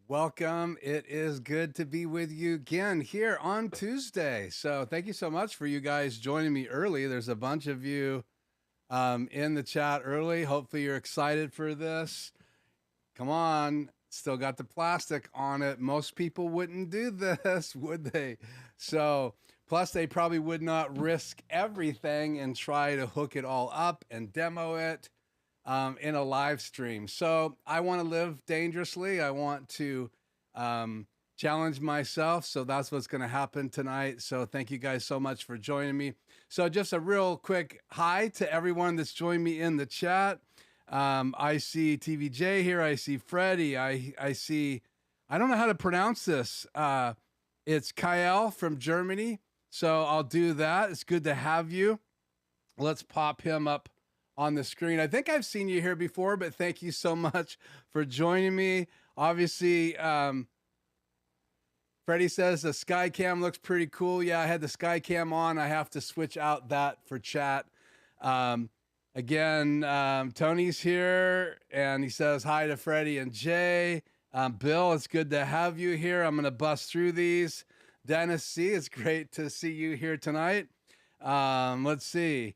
Welcome. It is good to be with you again here on Tuesday. So, thank you so much for you guys joining me early. There's a bunch of you in the chat early. Hopefully, you're excited for this. Come on. Still got the plastic on it. Most people wouldn't do this, would they? So, plus, they probably would not risk everything and try to hook it all up and demo it in a live stream. So I want to live dangerously. I want to challenge myself. So that's what's going to happen tonight. So thank you guys so much for joining me. So just a real quick hi to everyone that's joined me in the chat. I see TVJ here. I see Freddie. I see, I don't know how to pronounce this. It's Kyle from Germany. So I'll do that. It's good to have you. Let's pop him up on the screen. I think I've seen you here before, but thank you so much for joining me. Obviously, Freddie says the Skycam looks pretty cool. Yeah, I had the Skycam on. I have to switch out that for chat. Again, Tony's here, and he says hi to Freddie and Jay. Bill, it's good to have you here. I'm going to bust through these. Dennis C., it's great to see you here tonight. Let's see.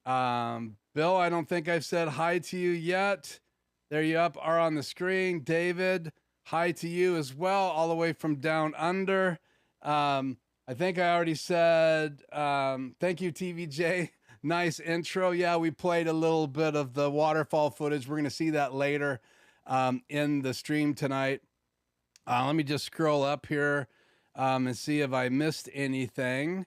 Bill, I don't think I've said hi to you yet. There you are on the screen. David, hi to you as well, all the way from down under. I think I already said thank you, TVJ. Nice intro. Yeah, we played a little bit of the waterfall footage. We're going to see that later in the stream tonight. Let me just scroll up here and see if I missed anything.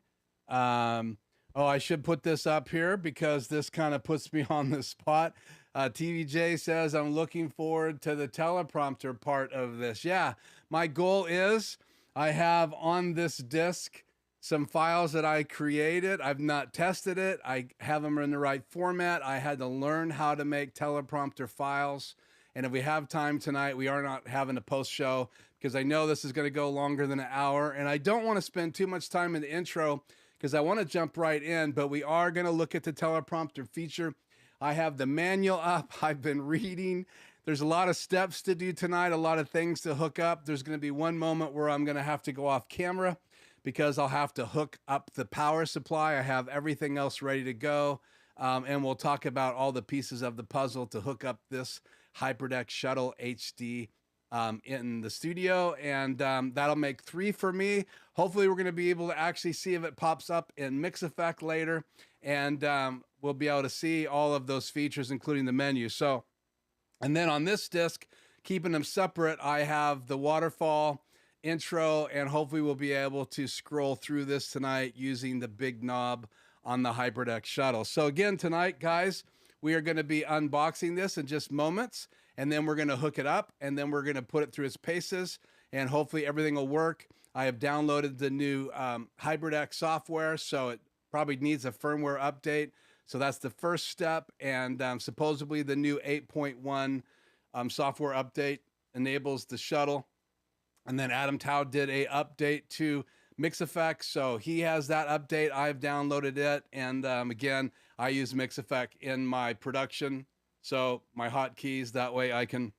Oh, I should put this up here because this kind of puts me on the spot. TVJ says, I'm looking forward to the teleprompter part of this. Yeah, my goal is I have on this disk some files that I created. I've not tested it. I have them in the right format. I had to learn how to make teleprompter files. And if we have time tonight, we are not having a post show because I know this is going to go longer than an hour. And I don't want to spend too much time in the intro because I want to jump right in, but we are going to look at the teleprompter feature. I have the manual up. I've been reading. There's a lot of steps to do tonight, a lot of things to hook up. There's going to be one moment where I'm going to have to go off camera because I'll have to hook up the power supply. I have everything else ready to go, and we'll talk about all the pieces of the puzzle to hook up this HyperDeck Shuttle HD in the studio, and that'll make 3 for me. Hopefully we're going to be able to actually see if it pops up in MixEffect later, and we'll be able to see all of those features, including the menu. So, and then on this disc, keeping them separate, I have the waterfall intro, and hopefully we'll be able to scroll through this tonight using the big knob on the HyperDeck Shuttle. So again, tonight, guys, we are going to be unboxing this in just moments, and then we're going to hook it up, and then we're going to put it through its paces, and hopefully everything will work. I have downloaded the new HyperDeck software, so it probably needs a firmware update. So that's the first step, and supposedly the new 8.1 software update enables the shuttle. And then AdamTow did a update to MixEffect, so he has that update. I've downloaded it, and again, I use MixEffect in my production, so my hotkeys, that way I can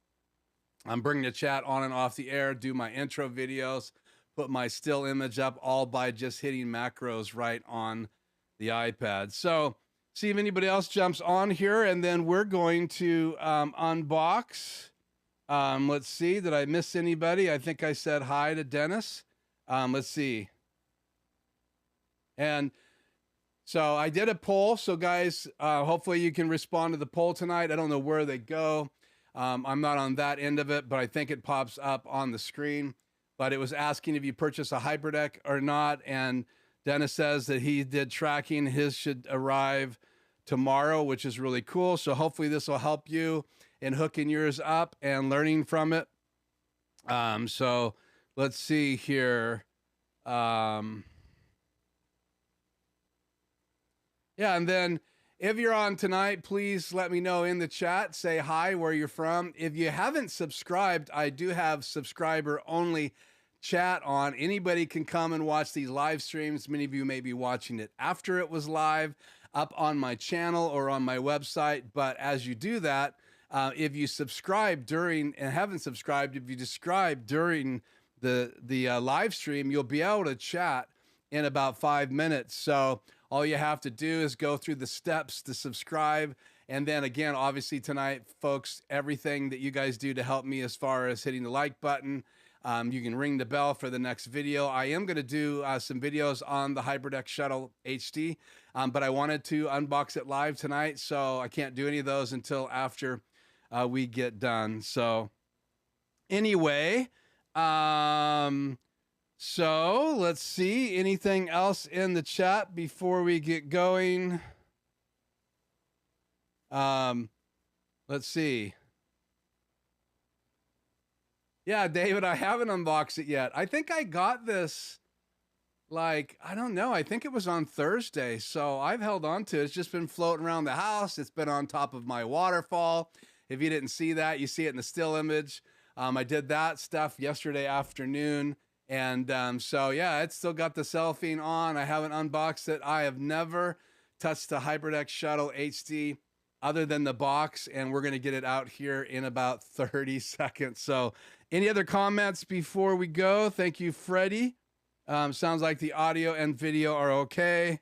bring the chat on and off the air, do my intro videos, put my still image up, all by just hitting macros right on the iPad. So see if anybody else jumps on here, and then we're going to unbox. Let's see, did I miss anybody? I think I said hi to Dennis. Let's see. And so I did a poll. So guys, hopefully you can respond to the poll tonight. I don't know where they go. I'm not on that end of it, but I think it pops up on the screen. But it was asking if you purchase a HyperDeck or not. And Dennis says that he did tracking. His should arrive tomorrow, which is really cool. So hopefully this will help you in hooking yours up and learning from it. So let's see here. Yeah, and then if you're on tonight, please let me know in the chat. Say hi, where you're from. If you haven't subscribed, I do have subscriber-only chat on. Anybody can come and watch these live streams. Many of you may be watching it after it was live up on my channel or on my website. But as you do that, If you subscribe during and haven't subscribed, if you subscribe during the live stream, you'll be able to chat in about 5 minutes. So all you have to do is go through the steps to subscribe. And then again, obviously tonight, folks, everything that you guys do to help me as far as hitting the like button, you can ring the bell for the next video. I am going to do some videos on the HyperDeck Shuttle HD, but I wanted to unbox it live tonight, so I can't do any of those until after we get done. So anyway, so let's see, anything else in the chat before we get going? Let's see. Yeah, David, I haven't unboxed it yet. I think I got this, like, I don't know. I think it was on Thursday. So I've held on to it. It's just been floating around the house. It's been on top of my waterfall. If you didn't see that, you see it in the still image. I did that stuff yesterday afternoon. And so, yeah, it's still got the cellophane on. I haven't unboxed it. I have never touched the HyperDeck Shuttle HD other than the box, and we're going to get it out here in about 30 seconds. So any other comments before we go? Thank you, Freddie. Sounds like the audio and video are okay.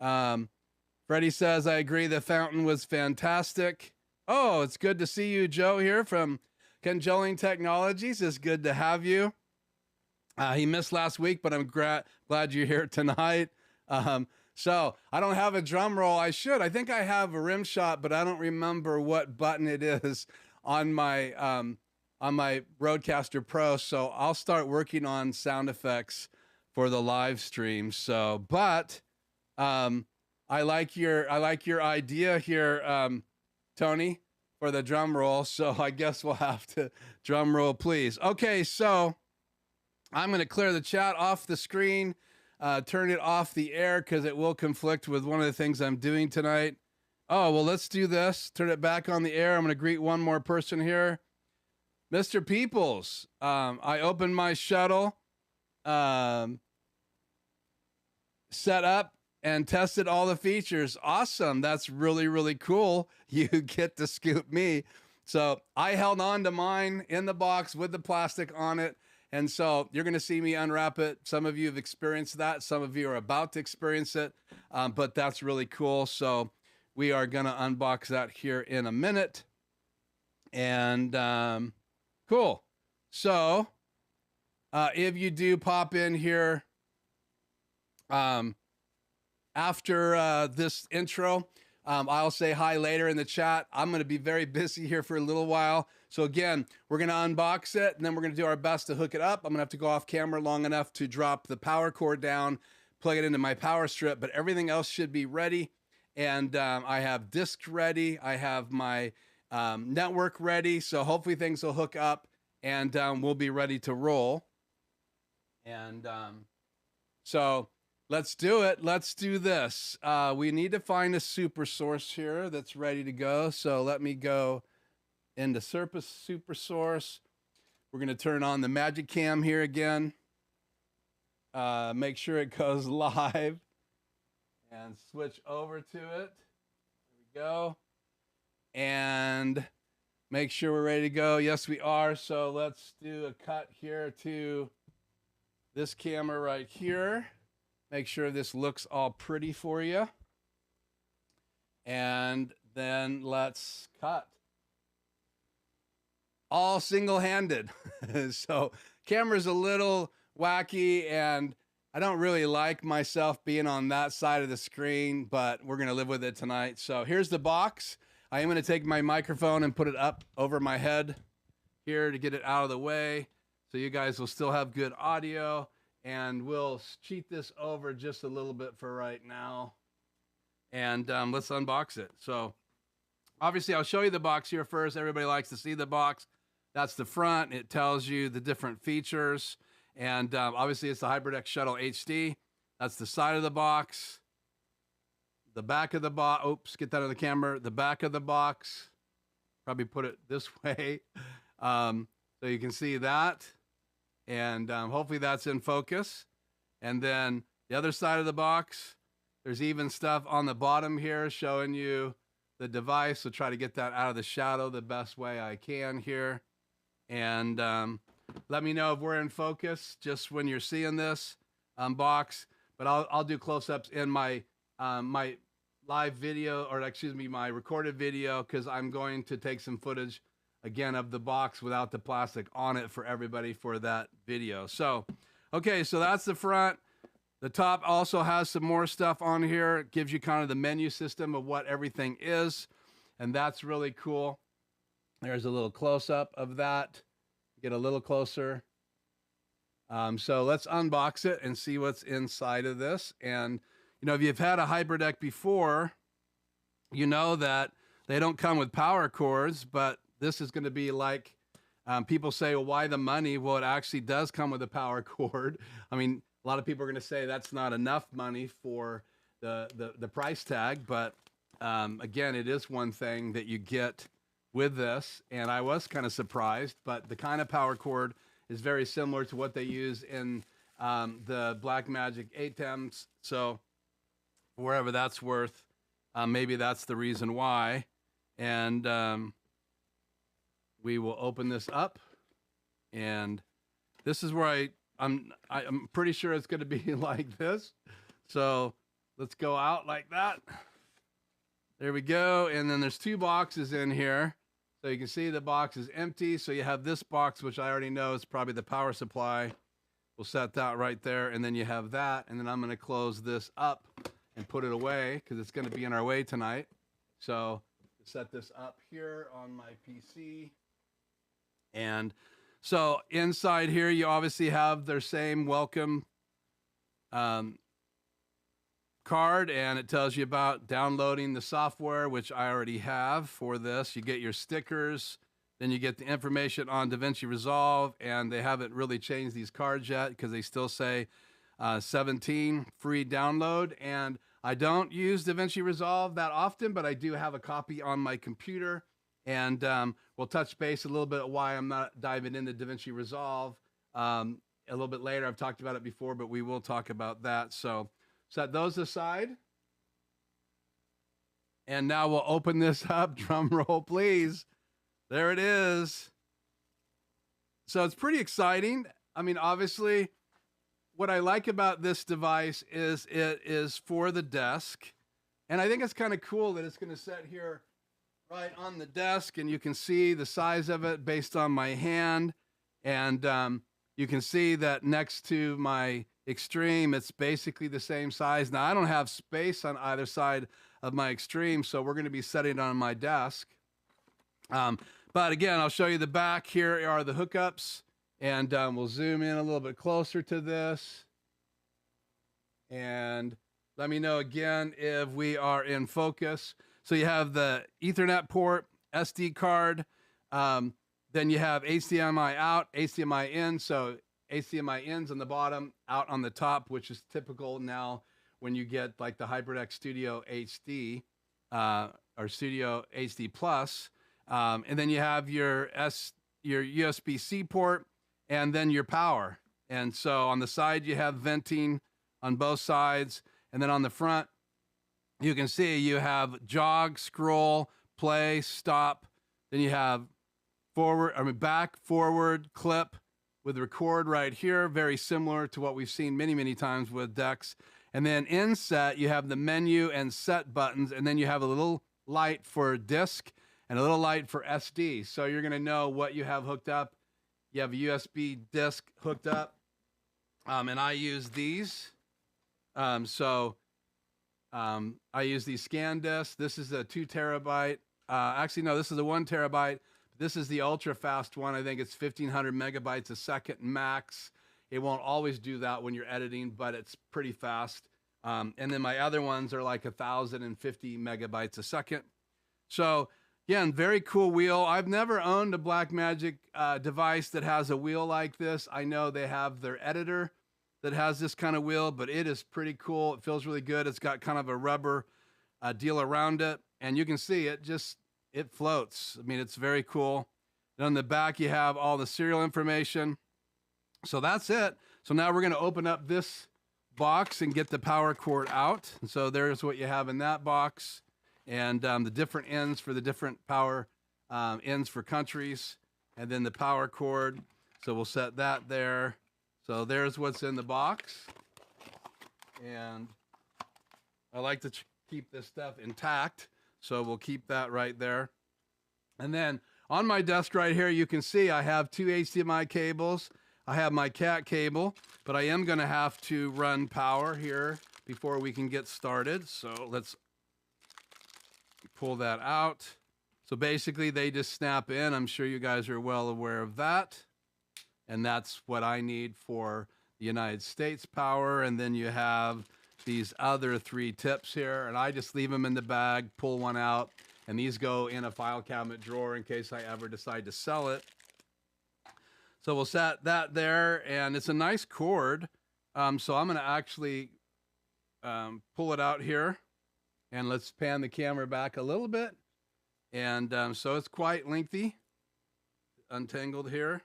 Freddie says, I agree, the fountain was fantastic. Oh, it's good to see you, Joe, here from Conjoling Technologies. It's good to have you. He missed last week, but I'm glad you're here tonight. So I don't have a drum roll. I should. I think I have a rim shot, but I don't remember what button it is on my Rodecaster Pro. So I'll start working on sound effects for the live stream. So, but I like your idea here, Tony, for the drum roll. So I guess we'll have to drum roll, please. Okay, so I'm going to clear the chat off the screen. Turn it off the air because it will conflict with one of the things I'm doing tonight. Oh, well, let's do this. Turn it back on the air. I'm going to greet one more person here. Mr. Peoples, I opened my Shuttle, set up and tested all the features. Awesome. That's really, really cool. You get to scoop me. So I held on to mine in the box with the plastic on it. And so you're going to see me unwrap it. Some of you have experienced that. Some of you are about to experience it, but that's really cool. So we are going to unbox that here in a minute. And cool. So if you do pop in here after this intro, I'll say hi later in the chat. I'm going to be very busy here for a little while. So again, we're going to unbox it, and then we're going to do our best to hook it up. I'm going to have to go off camera long enough to drop the power cord down, plug it into my power strip, but everything else should be ready. And I have disk ready. I have my network ready. So hopefully things will hook up, and we'll be ready to roll. And so let's do it. Let's do this. We need to find a super source here that's ready to go. So let me go into super source. We're going to turn on the Magic Cam here again. Make sure it goes live and switch over to it. There we go. And make sure we're ready to go. Yes, we are. So let's do a cut here to this camera right here. Make sure this looks all pretty for you. And then let's cut. All single-handed. So camera's a little wacky, and I don't really like myself being on that side of the screen, but we're going to live with it tonight. So here's the box. I am going to take my microphone and put it up over my head here to get it out of the way, so you guys will still have good audio. And we'll cheat this over just a little bit for right now. And let's unbox it. So obviously I'll show you the box here first. Everybody likes to see the box. That's the front. It tells you the different features. And obviously it's the HyperDeck Shuttle HD. That's the side of the box. The back of the box. Oops, get that on the camera. The back of the box. Probably put it this way. So you can see that. And hopefully that's in focus. And then the other side of the box, there's even stuff on the bottom here showing you the device. So try to get that out of the shadow the best way I can here. And let me know if we're in focus just when you're seeing this unbox. But I'll do close-ups in my my live video, or excuse me, my recorded video, because I'm going to take some footage again of the box without the plastic on it for everybody for that video. So, okay, so that's the front. The top also has some more stuff on here. It gives you kind of the menu system of what everything is, and that's really cool. There's a little close-up of that. Get a little closer. So let's unbox it and see what's inside of this. And you know, if you've had a HyperDeck before, you know that they don't come with power cords, but this is going to be like, people say, well, why the money? Well, it actually does come with a power cord. I mean, a lot of people are going to say that's not enough money for the price tag, but again, it is one thing that you get with this, and I was kind of surprised, but the kind of power cord is very similar to what they use in the Blackmagic AdamTow. So wherever that's worth, maybe that's the reason why. And we will open this up, and this is where I'm pretty sure it's going to be like this. So let's go out like that. There we go. And then there's two boxes in here. So you can see the box is empty. So you have this box, which I already know is probably the power supply. We'll set that right there. And then you have that. And then I'm going to close this up and put it away because it's going to be in our way tonight. So set this up here on my PC. And so inside here, you obviously have their same welcome card, and it tells you about downloading the software, which I already have for this. You get your stickers, then you get the information on DaVinci Resolve, and they haven't really changed these cards yet because they still say 17 free download. And I don't use DaVinci Resolve that often, but I do have a copy on my computer, and we'll touch base a little bit on why I'm not diving into DaVinci Resolve a little bit later. I've talked about it before, but we will talk about that. So set those aside. And now we'll open this up. Drum roll, please. There it is. So it's pretty exciting. I mean, obviously, what I like about this device is it is for the desk. And I think it's kind of cool that it's going to sit here right on the desk, and you can see the size of it based on my hand. And you can see that next to my Extreme, it's basically the same size. Now, I don't have space on either side of my Extreme, so we're going to be setting it on my desk. But again, I'll show you the back. Here are the hookups, and we'll zoom in a little bit closer to this. And let me know again if we are in focus. So you have the Ethernet port, SD card, then you have HDMI out, HDMI in, so HDMI ins on the bottom, out on the top, which is typical now when you get like the HyperDeck Studio HD or Studio HD Plus. And then you have your USB-C port and then your power. And so on the side, you have venting on both sides. And then on the front, you can see you have jog, scroll, play, stop. Then you have back, forward, clip, with record right here, very similar to what we've seen many, many times with decks. And then in set, you have the menu and set buttons, and then you have a little light for disk and a little light for SD. So you're gonna know what you have hooked up. You have a USB disk hooked up, and I use these. I use these scan disks. This is a 2 terabyte. Actually, no, this is a 1 terabyte. This is the ultra fast one. I think it's 1,500 megabytes a second max. It won't always do that when you're editing, but it's pretty fast. And then my other ones are like 1,050 megabytes a second. So again, very cool wheel. I've never owned a Blackmagic device that has a wheel like this. I know they have their editor that has this kind of wheel, but it is pretty cool. It feels really good. It's got kind of a rubber deal around it. And you can see it floats. I mean, it's very cool. And on the back, you have all the serial information. So that's it. So now we're going to open up this box and get the power cord out. And so there's what you have in that box. and the different ends for the different power ends for countries, and then the power cord. So we'll set that there. So there's what's in the box. And I like to keep this stuff intact, so we'll keep that right there. And then on my desk right here, you can see I have 2 HDMI cables. I have my cat cable, but I am going to have to run power here before we can get started. So let's pull that out. So basically they just snap in. I'm sure you guys are well aware of that. And that's what I need for the United States power. And then you have these other 3 tips here, and I just leave them in the bag, pull one out, and these go in a file cabinet drawer in case I ever decide to sell it. So we'll set that there, and it's a nice cord. So I'm going to actually pull it out here, and let's pan the camera back a little bit. And so it's quite lengthy, untangled here.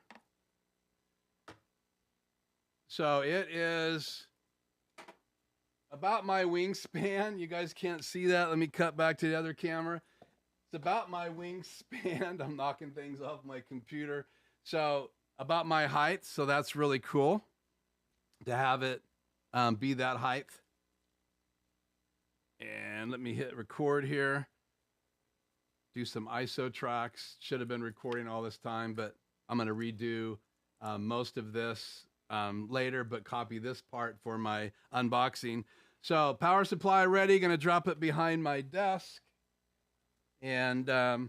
So it is about my wingspan. You guys can't see that. Let me cut back to the other camera. It's about my wingspan. I'm knocking things off my computer. So about my height. So that's really cool to have it be that height. And let me hit record here. Do some ISO tracks. Should have been recording all this time, but I'm going to redo most of this later, but copy this part for my unboxing. So power supply ready. Going to drop it behind my desk, and going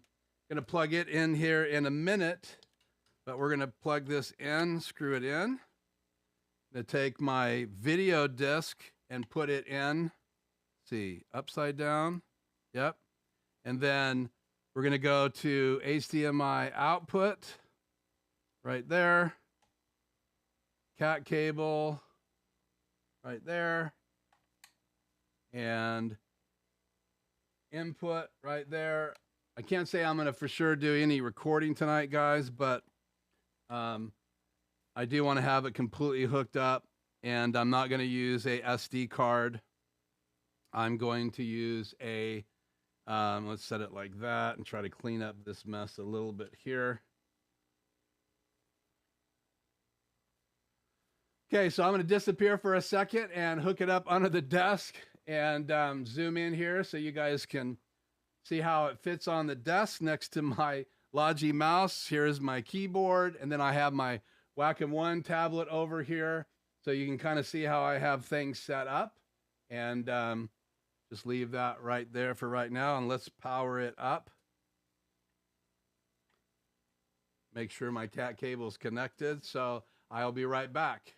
to plug it in here in a minute, but we're going to plug this in, screw it in. Going to take my video disc and put it in, see, upside down. Yep. And then we're going to go to HDMI output right there. Cat cable right there, and input right there. I can't say I'm going to for sure do any recording tonight, guys, but I do want to have it completely hooked up, and I'm not going to use a SD card. I'm going to use a, let's set it like that and try to clean up this mess a little bit here. Okay, so I'm going to disappear for a second and hook it up under the desk and zoom in here so you guys can see how it fits on the desk next to my Logi mouse. Here's my keyboard, and then I have my Wacom-1 tablet over here, so you can kind of see how I have things set up. And just leave that right there for right now, and let's power it up. Make sure my cat cable is connected, so I'll be right back.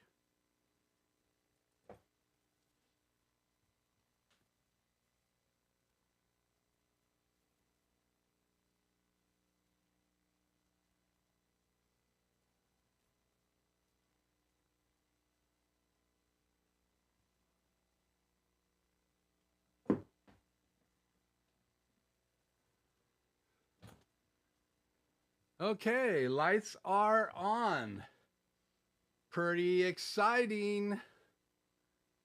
Okay, lights are on. Pretty exciting.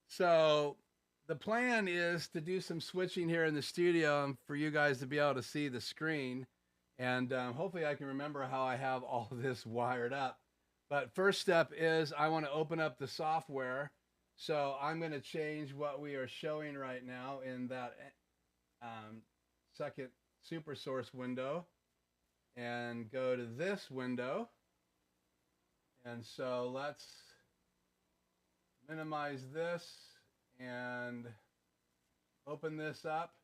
So the plan is to do some switching here in the studio and for you guys to be able to see the screen. And hopefully I can remember how I have all this wired up. But first step is I want to open up the software. So I'm going to change what we are showing right now in that second super source window and go to this window. And so let's minimize this and open this up.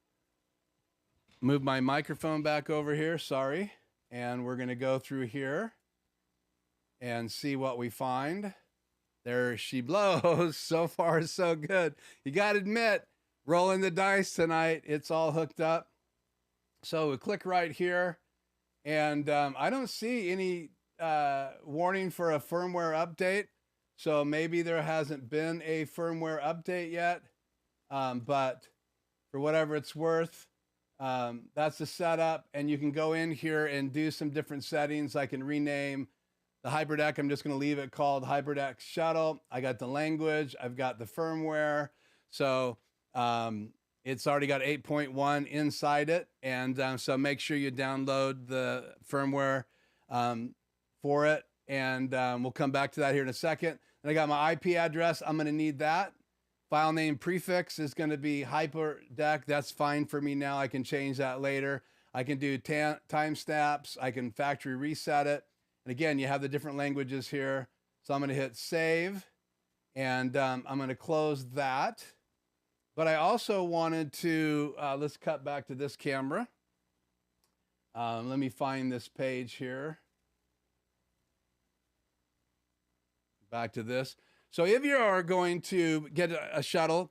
Move my microphone back over here, sorry. And we're going to go through here and see what we find. There she blows. So far, so good. You got to admit, rolling the dice tonight, it's all hooked up. So we click right here, and I don't see any warning for a firmware update. So maybe there hasn't been a firmware update yet. But for whatever it's worth, that's the setup. And you can go in here and do some different settings. I can rename the HyperDeck. I'm just going to leave it called HyperDeck Shuttle. I got the language. I've got the firmware. So It's already got 8.1 inside it, and so make sure you download the firmware for it, and we'll come back to that here in a second. And I got my IP address. I'm going to need that. File name prefix is going to be HyperDeck. That's fine for me now. I can change that later. I can do timestamps. I can factory reset it. And again, you have the different languages here. So I'm going to hit save, and I'm going to close that. But I also wanted to, let's cut back to this camera. Let me find this page here. Back to this. So if you are going to get a Shuttle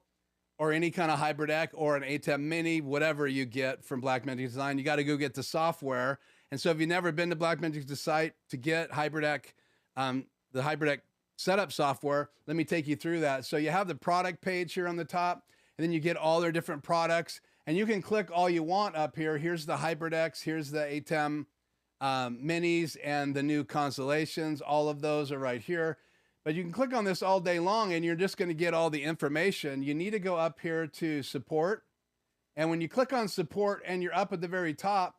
or any kind of HyperDeck or an AdamTow Mini, whatever you get from Blackmagic Design, you got to go get the software. And so if you've never been to Blackmagic's site to get HyperDeck, the HyperDeck setup software, let me take you through that. So you have the product page here on the top, and then you get all their different products, and you can click all you want up here. Here's the HyperDecks, here's the AdamTow Minis and the new Constellations. All of those are right here. But you can click on this all day long, and you're just going to get all the information. You need to go up here to support. And when you click on support and you're up at the very top,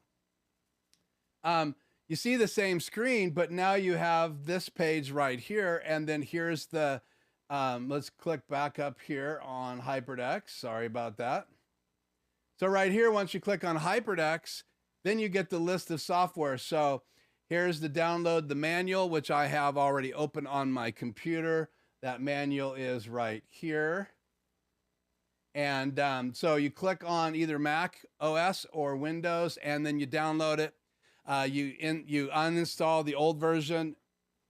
you see the same screen, but now you have this page right here. And then here's the, let's click back up here on HyperDeck. Sorry about that. So right here, once you click on HyperDecks, then you get the list of software. So here's the download, the manual, which I have already open on my computer. That manual is right here. And so you click on either Mac OS or Windows, and then you download it. You uninstall the old version,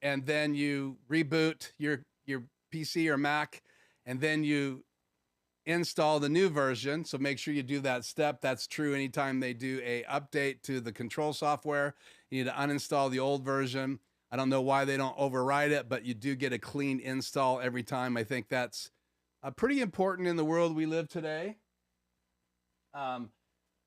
and then you reboot your PC or Mac, and then you install the new version. So make sure you do that step. That's true anytime they do a update to the control software. You need to uninstall the old version. I don't know why they don't override it, but you do get a clean install every time. I think that's pretty important in the world we live today.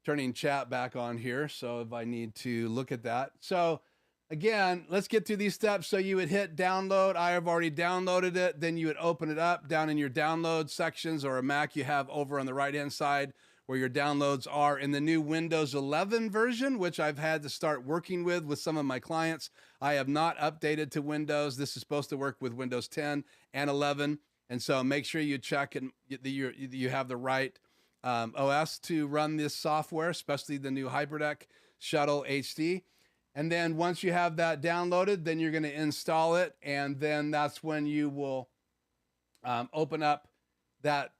Turning chat back on here, so if I need to look at that. So again, let's get through these steps. So you would hit download. I have already downloaded it. Then you would open it up down in your download sections, or a Mac you have over on the right-hand side where your downloads are. In the new Windows 11 version, which I've had to start working with some of my clients, I have not updated to Windows. This is supposed to work with Windows 10 and 11. And so make sure you check and you have the right OS to run this software, especially the new HyperDeck Shuttle HD. And then once you have that downloaded, then you're going to install it. And then that's when you will open up that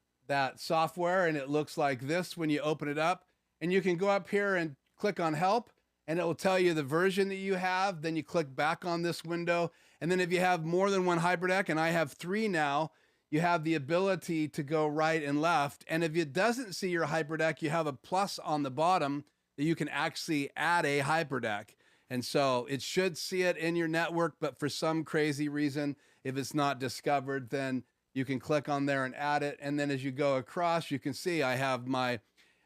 software. And it looks like this when you open it up. And you can go up here and click on help, and it will tell you the version that you have. Then you click back on this window. And then if you have more than one HyperDeck, and I have 3 now, you have the ability to go right and left. And if it doesn't see your HyperDeck, you have a plus on the bottom that you can actually add a HyperDeck. And so it should see it in your network, but for some crazy reason, if it's not discovered, then you can click on there and add it. And then as you go across, you can see I have my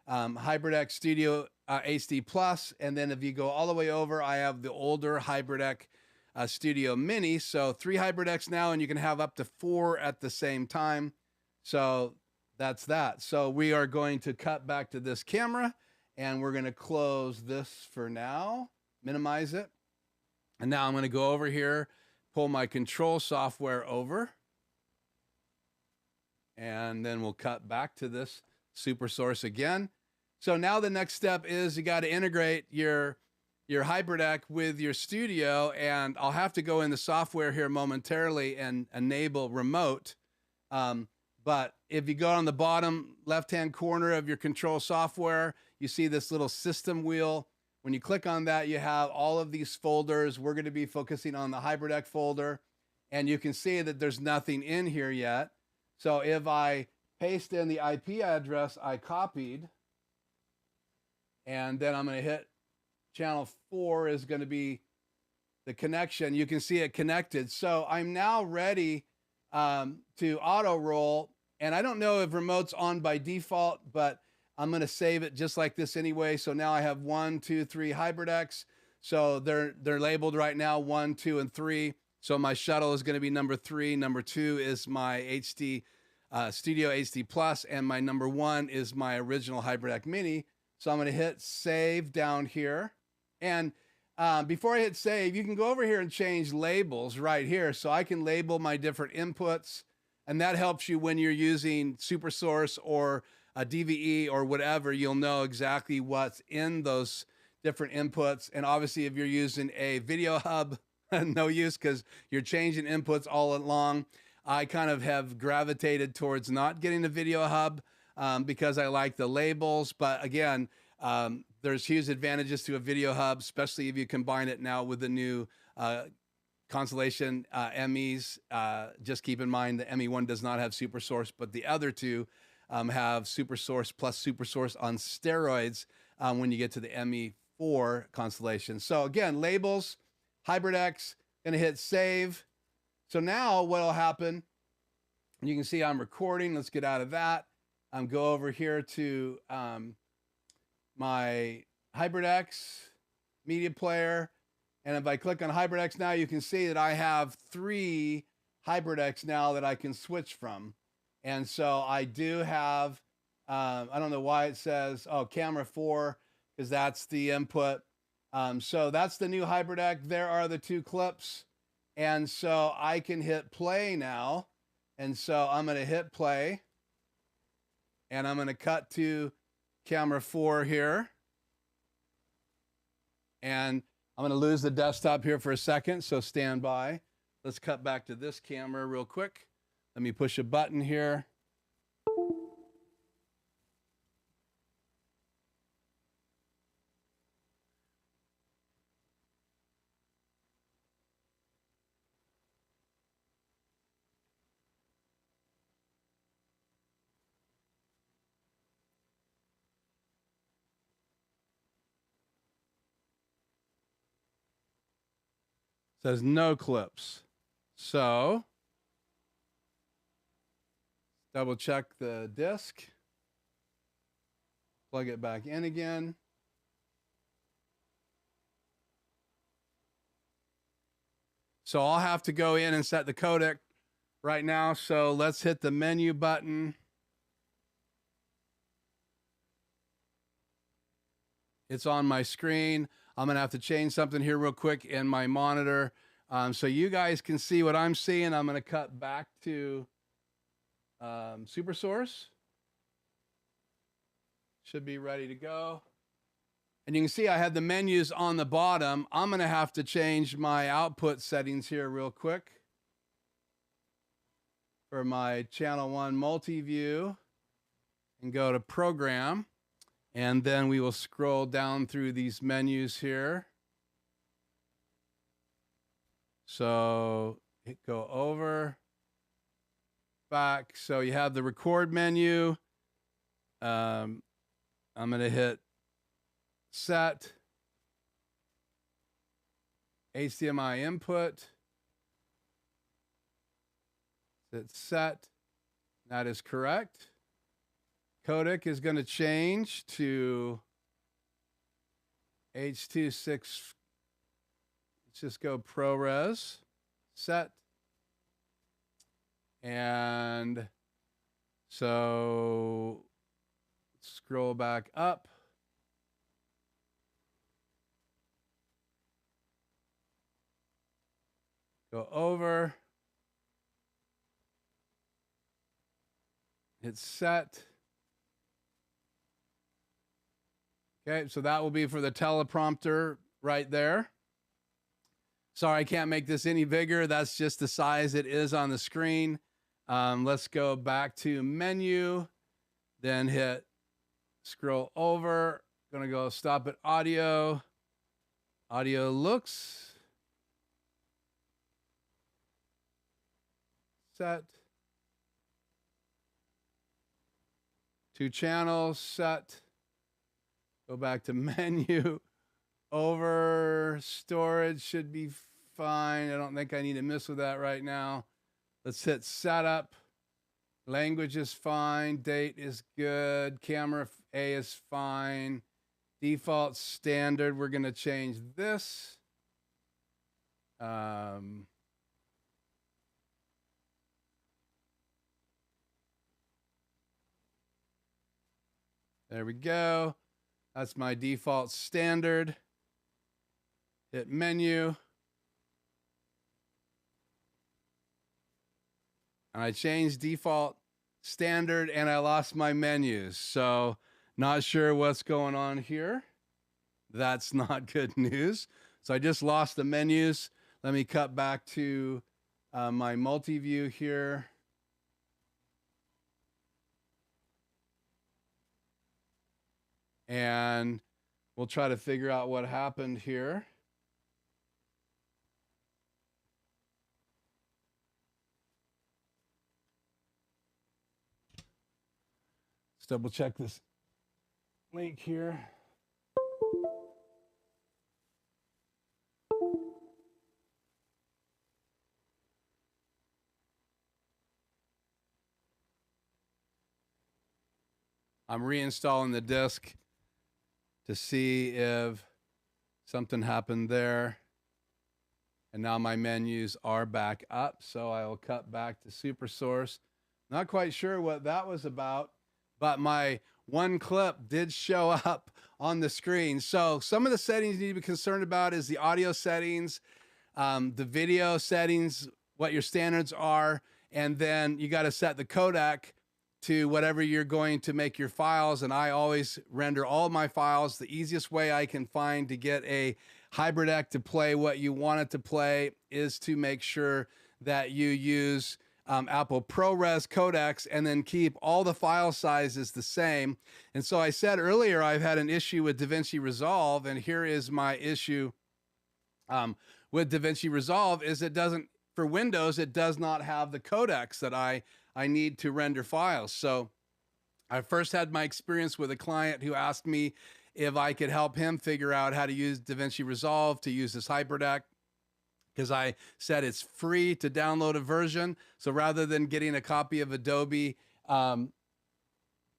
HyperDeck Studio HD Plus. And then if you go all the way over, I have the older HyperDeck Studio Mini. So 3 HyperDecks now, and you can have up to 4 at the same time. So that's that. So we are going to cut back to this camera, and we're going to close this for now, minimize it. And now I'm going to go over here, pull my control software over, and then we'll cut back to this super source again. So now the next step is you got to integrate your HyperDeck with your studio, and I'll have to go in the software here momentarily and enable remote. But if you go on the bottom left-hand corner of your control software, you see this little system wheel. When you click on that, you have all of these folders. We're going to be focusing on the HyperDeck folder, and you can see that there's nothing in here yet. So if I paste in the IP address I copied, and then I'm going to hit channel 4 is going to be the connection. You can see it connected. So I'm now ready to auto roll. And I don't know if remote's on by default, but I'm going to save it just like this anyway. So now I have 1, 2, 3 HyperDecks. So they're labeled right now 1, 2, and 3. So my Shuttle is going to be number 3. Number 2 is my HD Studio HD Plus, and my number 1 is my original HyperDeck Mini. So I'm going to hit save down here. And before I hit save, you can go over here and change labels right here. So I can label my different inputs, and that helps you when you're using SuperSource or a DVE or whatever. You'll know exactly what's in those different inputs. And obviously, if you're using a video hub, no use, because you're changing inputs all along. I kind of have gravitated towards not getting a video hub because I like the labels. But again, there's huge advantages to a video hub, especially if you combine it now with the new Constellation MEs. Just keep in mind the ME1 does not have SuperSource, but the other two have SuperSource plus SuperSource on steroids when you get to the ME4 Constellation. So again, labels, HyperDecks, gonna hit save. So now what'll happen, you can see I'm recording. Let's get out of that. Go over here to my HyperDecks media player. And if I click on HyperDecks now, you can see that I have 3 HyperDecks now that I can switch from. And so I do have, I don't know why it says, oh, camera 4, because that's the input. So that's the new HyperDeck. There are the 2 clips. And so I can hit play now. And so I'm going to hit play. And I'm going to cut to camera 4 here. And I'm going to lose the desktop here for a second, so stand by. Let's cut back to this camera real quick. Let me push a button here. Says no clips. So double check the disk, plug it back in again. So I'll have to go in and set the codec right now. So let's hit the menu button. It's on my screen. I'm going to have to change something here real quick in my monitor so you guys can see what I'm seeing. I'm going to cut back to SuperSource. Should be ready to go. And you can see I had the menus on the bottom. I'm going to have to change my output settings here real quick for my channel 1 multi-view and go to program. And then we will scroll down through these menus here. So go over, back. So you have the record menu. I'm going to hit set, HDMI input. Hit set. That is correct. Codec is going to change to H.2.6. Let's just go ProRes. Set. And so scroll back up. Go over. Hit set. Okay, so that will be for the teleprompter right there. Sorry, I can't make this any bigger. That's just the size it is on the screen. Let's go back to menu, then hit scroll over. Gonna go stop at audio. Audio looks. Set. 2 channels, set. Go back to menu, over, storage should be fine. I don't think I need to mess with that right now. Let's hit setup. Language is fine. Date is good. Camera A is fine. Default standard, we're going to change this. There we go. That's my default standard. Hit menu. And I changed default standard and I lost my menus. So not sure what's going on here. That's not good news. So I just lost the menus. Let me cut back to my multi-view here. And we'll try to figure out what happened here. Let's double check this link here. I'm reinstalling the disk to see if something happened there. And now my menus are back up. So I will cut back to SuperSource. Not quite sure what that was about, but my one clip did show up on the screen. So some of the settings you need to be concerned about is the audio settings, the video settings, what your standards are, and then you got to set the codec to whatever you're going to make your files. And I always render all of my files. The easiest way I can find to get a HyperDeck to play what you want it to play is to make sure that you use Apple ProRes codecs and then keep all the file sizes the same. And so I said earlier, I've had an issue with DaVinci Resolve, and here is my issue with DaVinci Resolve is it doesn't, for Windows, it does not have the codecs that I need to render files. So I first had my experience with a client who asked me if I could help him figure out how to use DaVinci Resolve to use this HyperDeck, because I said it's free to download a version. So rather than getting a copy of Adobe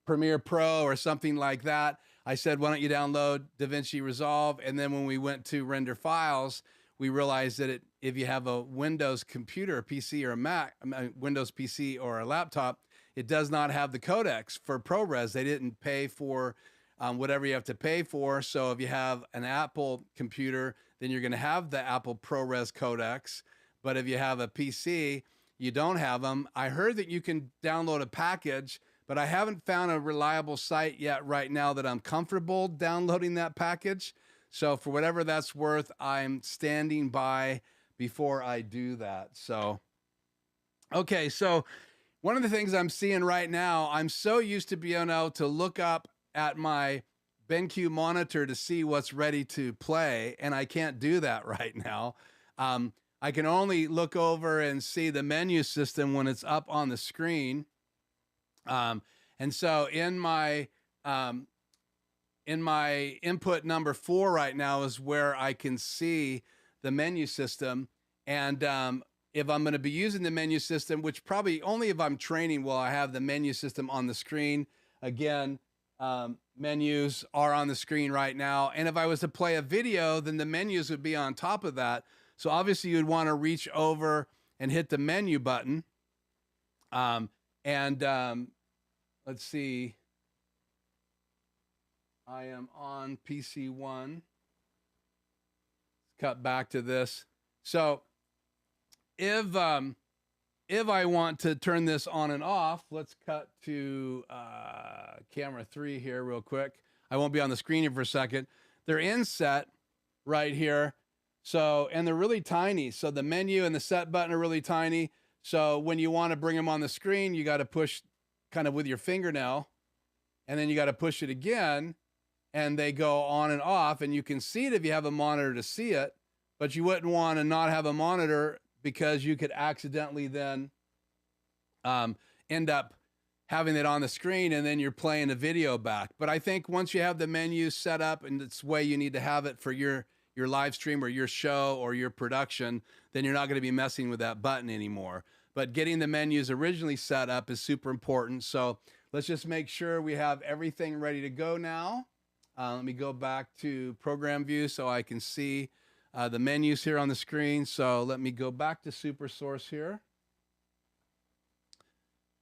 Premiere Pro or something like that, I said, why don't you download DaVinci Resolve? And then when we went to render files, we realized that if you have a Windows computer, a PC or a Mac, Windows PC or a laptop, it does not have the codecs for ProRes. They didn't pay for whatever you have to pay for. So if you have an Apple computer, then you're going to have the Apple ProRes codecs. But if you have a PC, you don't have them. I heard that you can download a package, but I haven't found a reliable site yet right now that I'm comfortable downloading that package. So for whatever that's worth, I'm standing by before I do that. So, okay. So one of the things I'm seeing right now, I'm so used to being able to look up at my BenQ monitor to see what's ready to play, and I can't do that right now. I can only look over and see the menu system when it's up on the screen. And so in my input number 4 right now is where I can see the menu system. And if I'm going to be using the menu system, which probably only if I'm training will I have the menu system on the screen. Again, menus are on the screen right now. And if I was to play a video, then the menus would be on top of that. So obviously you'd want to reach over and hit the menu button. Let's see. I am on PC 1. Let's cut back to this. So if I want to turn this on and off, let's cut to camera 3 here real quick. I won't be on the screen here for a second. They're inset right here. So, and they're really tiny. So the menu and the set button are really tiny. So when you want to bring them on the screen, you got to push kind of with your fingernail, and then you got to push it again, and they go on and off. And you can see it if you have a monitor to see it, but you wouldn't want to not have a monitor because you could accidentally then end up having it on the screen and then you're playing a video back. But I think once you have the menu set up and it's the way you need to have it for your live stream or your show or your production, then you're not going to be messing with that button anymore. But getting the menus originally set up is super important. So let's just make sure we have everything ready to go now. Let me go back to program view so I can see the menus here on the screen. So let me go back to SuperSource here.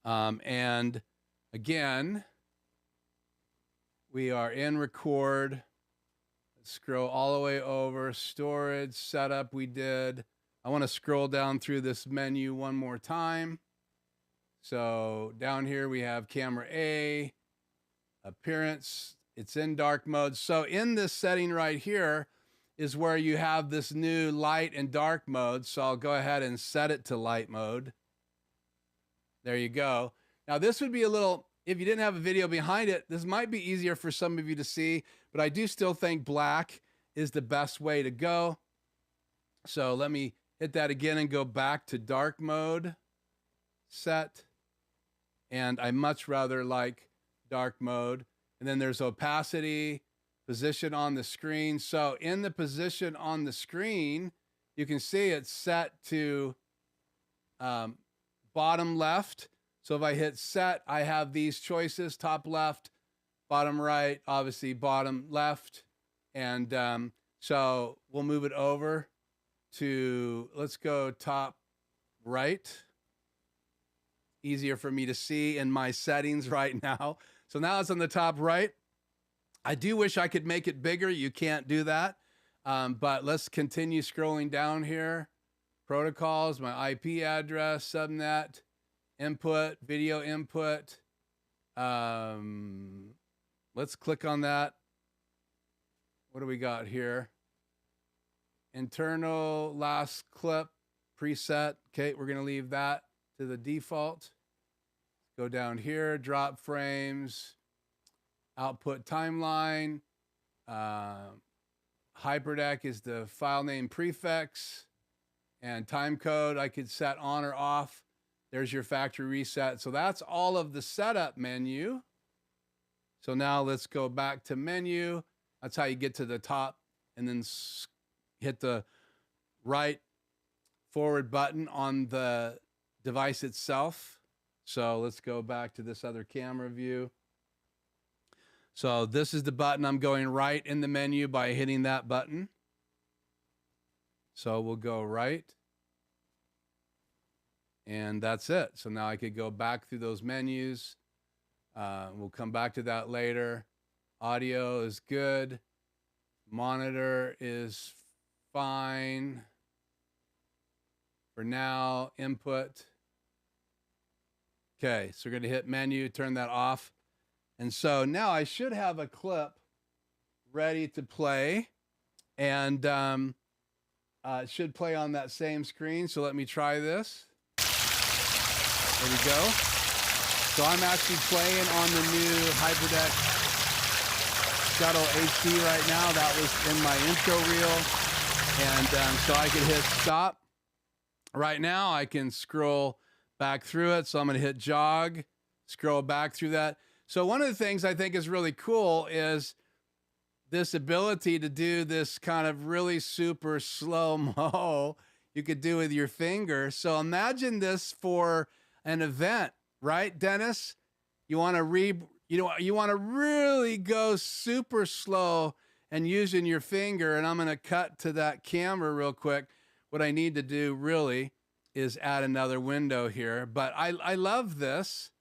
And again, We are in record. Let's scroll all the way over. Storage, setup we did. I want to scroll down through this menu one more time. So down here we have camera A, appearance. It's in dark mode. So in this setting right here is where you have this new light and dark mode. So I'll go ahead and set it to light mode. There you go. Now this would be a little, if you didn't have a video behind it, this might be easier for some of you to see, but I do still think black is the best way to go. So let me hit that again and go back to dark mode, set. And I much rather like dark mode. And then there's opacity, position on the screen. So in the position on the screen, you can see it's set to bottom left. So if I hit set, I have these choices: top left, bottom right, obviously bottom left. And so we'll move it over to, let's go top right. Easier for me to see in my settings right now. So now it's on the top right. I do wish I could make it bigger. You can't do that. But let's continue scrolling down here. Protocols, my IP address, subnet, input, video input. Let's click on that. What do we got here? Internal last clip preset. Okay, we're going to leave that to the default. Go down here, drop frames, output timeline. HyperDeck is the file name prefix, and time code I could set on or off. There's your factory reset. So that's all of the setup menu. So now let's go back to menu. That's how you get to the top, and then hit the right forward button on the device itself. So let's go back to this other camera view. So this is the button. I'm going right in the menu by hitting that button. So we'll go right. And that's it. So now I could go back through those menus. We'll come back to that later. Audio is good. Monitor is fine. For now, input. Okay, so we're going to hit menu, turn that off. And so now I should have a clip ready to play. And it should play on that same screen. So let me try this. There we go. So I'm actually playing on the new HyperDeck Shuttle HD right now. That was in my intro reel. And so I can hit stop. Right now I can scroll back through it. So I'm going to hit jog, scroll back through that. So one of the things I think is really cool is this ability to do this kind of really super slow-mo you could do with your finger. So imagine this for an event, right, Dennis? You want to you want to really go super slow and using your finger. And I'm going to cut to that camera real quick. What I need to do really is add another window here. But I love this,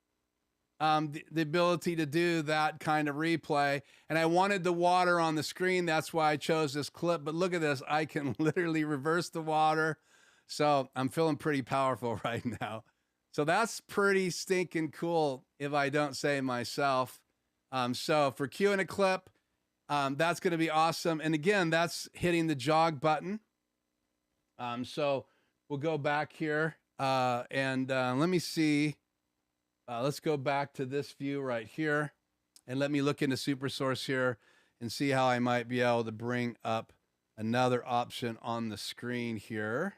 the ability to do that kind of replay. And I wanted the water on the screen. That's why I chose this clip. But look at this. I can literally reverse the water. So I'm feeling pretty powerful right now. So that's pretty stinking cool if I don't say myself. So for cueing a clip, that's going to be awesome. And again, that's hitting the jog button. So we'll go back here and let me see. Let's go back to this view right here and let me look into SuperSource here and see how I might be able to bring up another option on the screen here.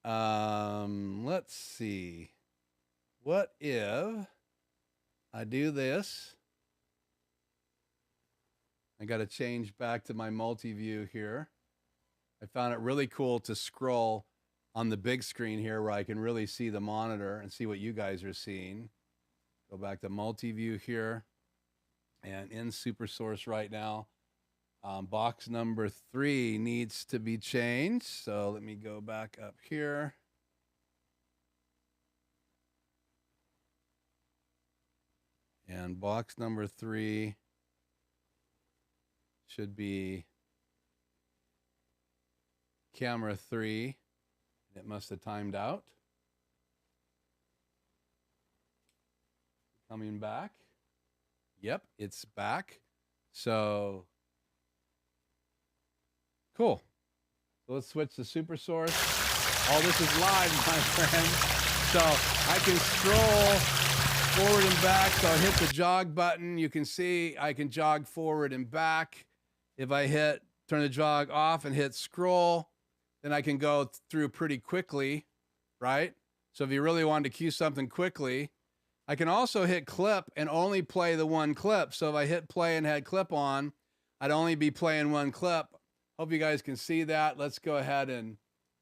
Let's see. What if I do this? I got to change back to my multi-view here. I found it really cool to scroll on the big screen here where I can really see the monitor and see what you guys are seeing. Go back to multi-view here and in SuperSource right now. Box number 3 needs to be changed. So let me go back up here. And box number 3 should be camera 3. It must have timed out. Coming back. Yep, it's back. So cool. So let's switch to super source. All this is live, my friend. So I can scroll forward and back. So I hit the jog button. You can see I can jog forward and back. If I turn the jog off and hit scroll, then I can go through pretty quickly, right? So if you really wanted to cue something quickly, I can also hit clip and only play the one clip. So if I hit play and had clip on, I'd only be playing one clip. Hope you guys can see that. Let's go ahead and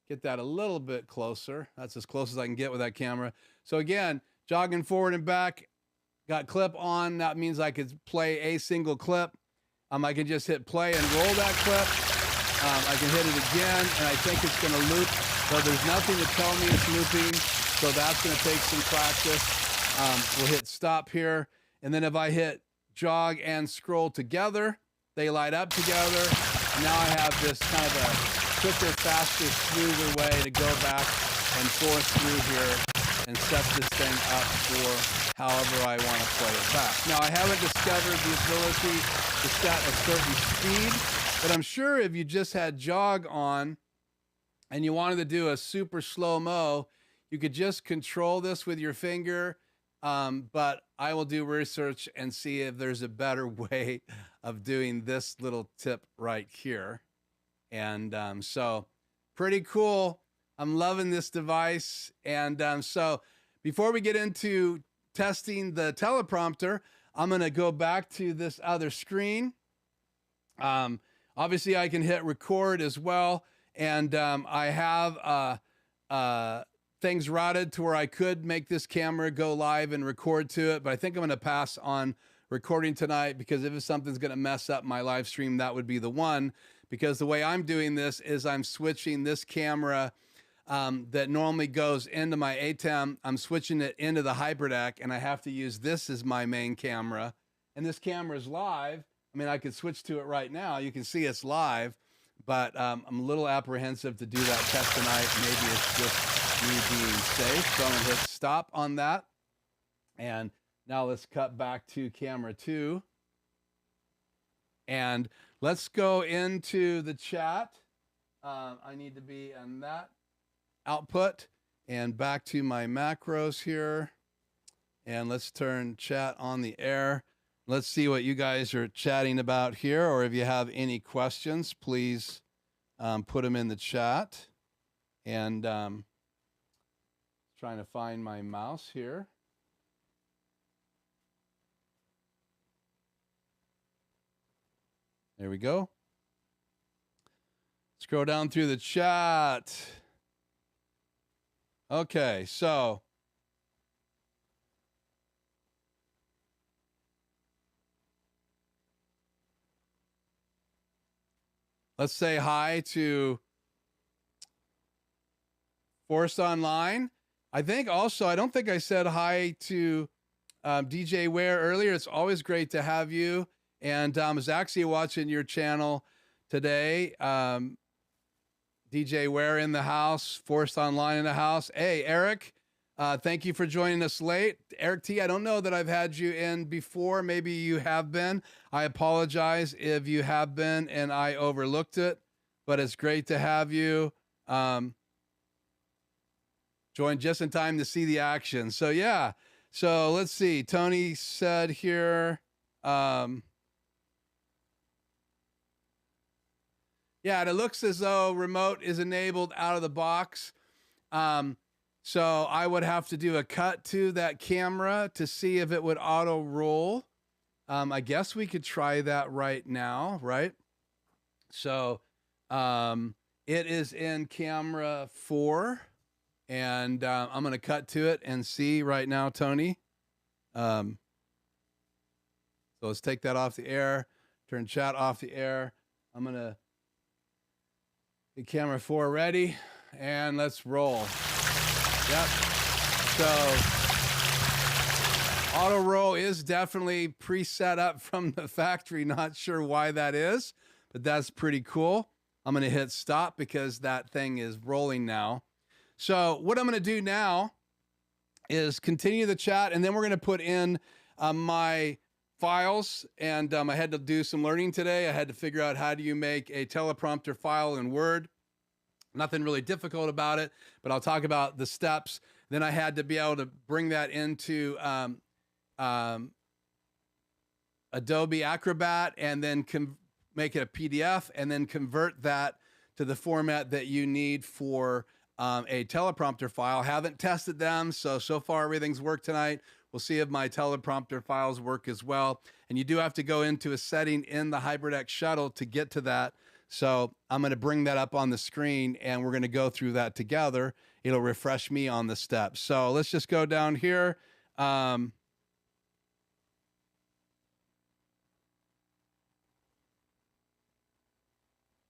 get that a little bit closer. That's as close as I can get with that camera. So again, jogging forward and back, got clip on. That means I could play a single clip. I can just hit play and roll that clip. I can hit it again, and I think it's going to loop. So there's nothing to tell me it's looping. So that's going to take some practice. We'll hit stop here. And then if I hit jog and scroll together, they light up together. And now I have this kind of a quicker, faster, smoother way to go back and forth through here and set this thing up for however I want to play it back. Now, I haven't discovered the ability to set a certain speed, but I'm sure if you just had jog on and you wanted to do a super slow-mo, you could just control this with your finger. But I will do research and see if there's a better way of doing this little tip right here. And so pretty cool. I'm loving this device. And so before we get into testing the teleprompter, I'm going to go back to this other screen. Obviously, I can hit record as well. And I have things routed to where I could make this camera go live and record to it, but I think I'm going to pass on recording tonight because if something's going to mess up my live stream, that would be the one. Because the way I'm doing this is I'm switching this camera that normally goes into my ATEM. I'm switching it into the HyperDeck, and I have to use this as my main camera. And this camera is live. I mean, I could switch to it right now. You can see it's live, but I'm a little apprehensive to do that test tonight. Maybe it's just me being safe. So I'm going to hit stop on that. And now let's cut back to camera 2. And let's go into the chat. I need to be on that output and back to my macros here. And let's turn chat on the air. Let's see what you guys are chatting about here, or if you have any questions, please put them in the chat. And trying to find my mouse here. There we go. Scroll down through the chat. Okay, so let's say hi to Force Online. I think also, I don't think I said hi to DJ Ware earlier. It's always great to have you. And I was actually watching your channel today. DJ Ware in the house, Forced Online in the house. Hey, Eric, thank you for joining us late. Eric T, I don't know that I've had you in before. Maybe you have been. I apologize if you have been and I overlooked it, but it's great to have you. Joined just in time to see the action. So yeah, so let's see. Tony said here, yeah, it looks as though remote is enabled out of the box. So I would have to do a cut to that camera to see if it would auto roll. I guess we could try that right now, right? So it is in camera 4. And I'm going to cut to it and see right now, Tony. So let's take that off the air, turn chat off the air. I'm going to get camera 4 ready, and let's roll. Yep. So Auto roll is definitely preset up from the factory. Not sure why that is, but that's pretty cool. I'm going to hit stop because that thing is rolling now. So what I'm going to do now is continue the chat, and then we're going to put in my files. And I had to do some learning today. I had to figure out how do you make a teleprompter file in Word. Nothing really difficult about it, but I'll talk about the steps. Then I had to be able to bring that into Adobe Acrobat and then make it a PDF and then convert that to the format that you need for a teleprompter file. Haven't tested them, so far everything's worked tonight. We'll see if my teleprompter files work as well. And you do have to go into a setting in the HyperDeck Shuttle to get to that. So I'm going to bring that up on the screen and we're going to go through that together. It'll refresh me on the steps. So let's just go down here. I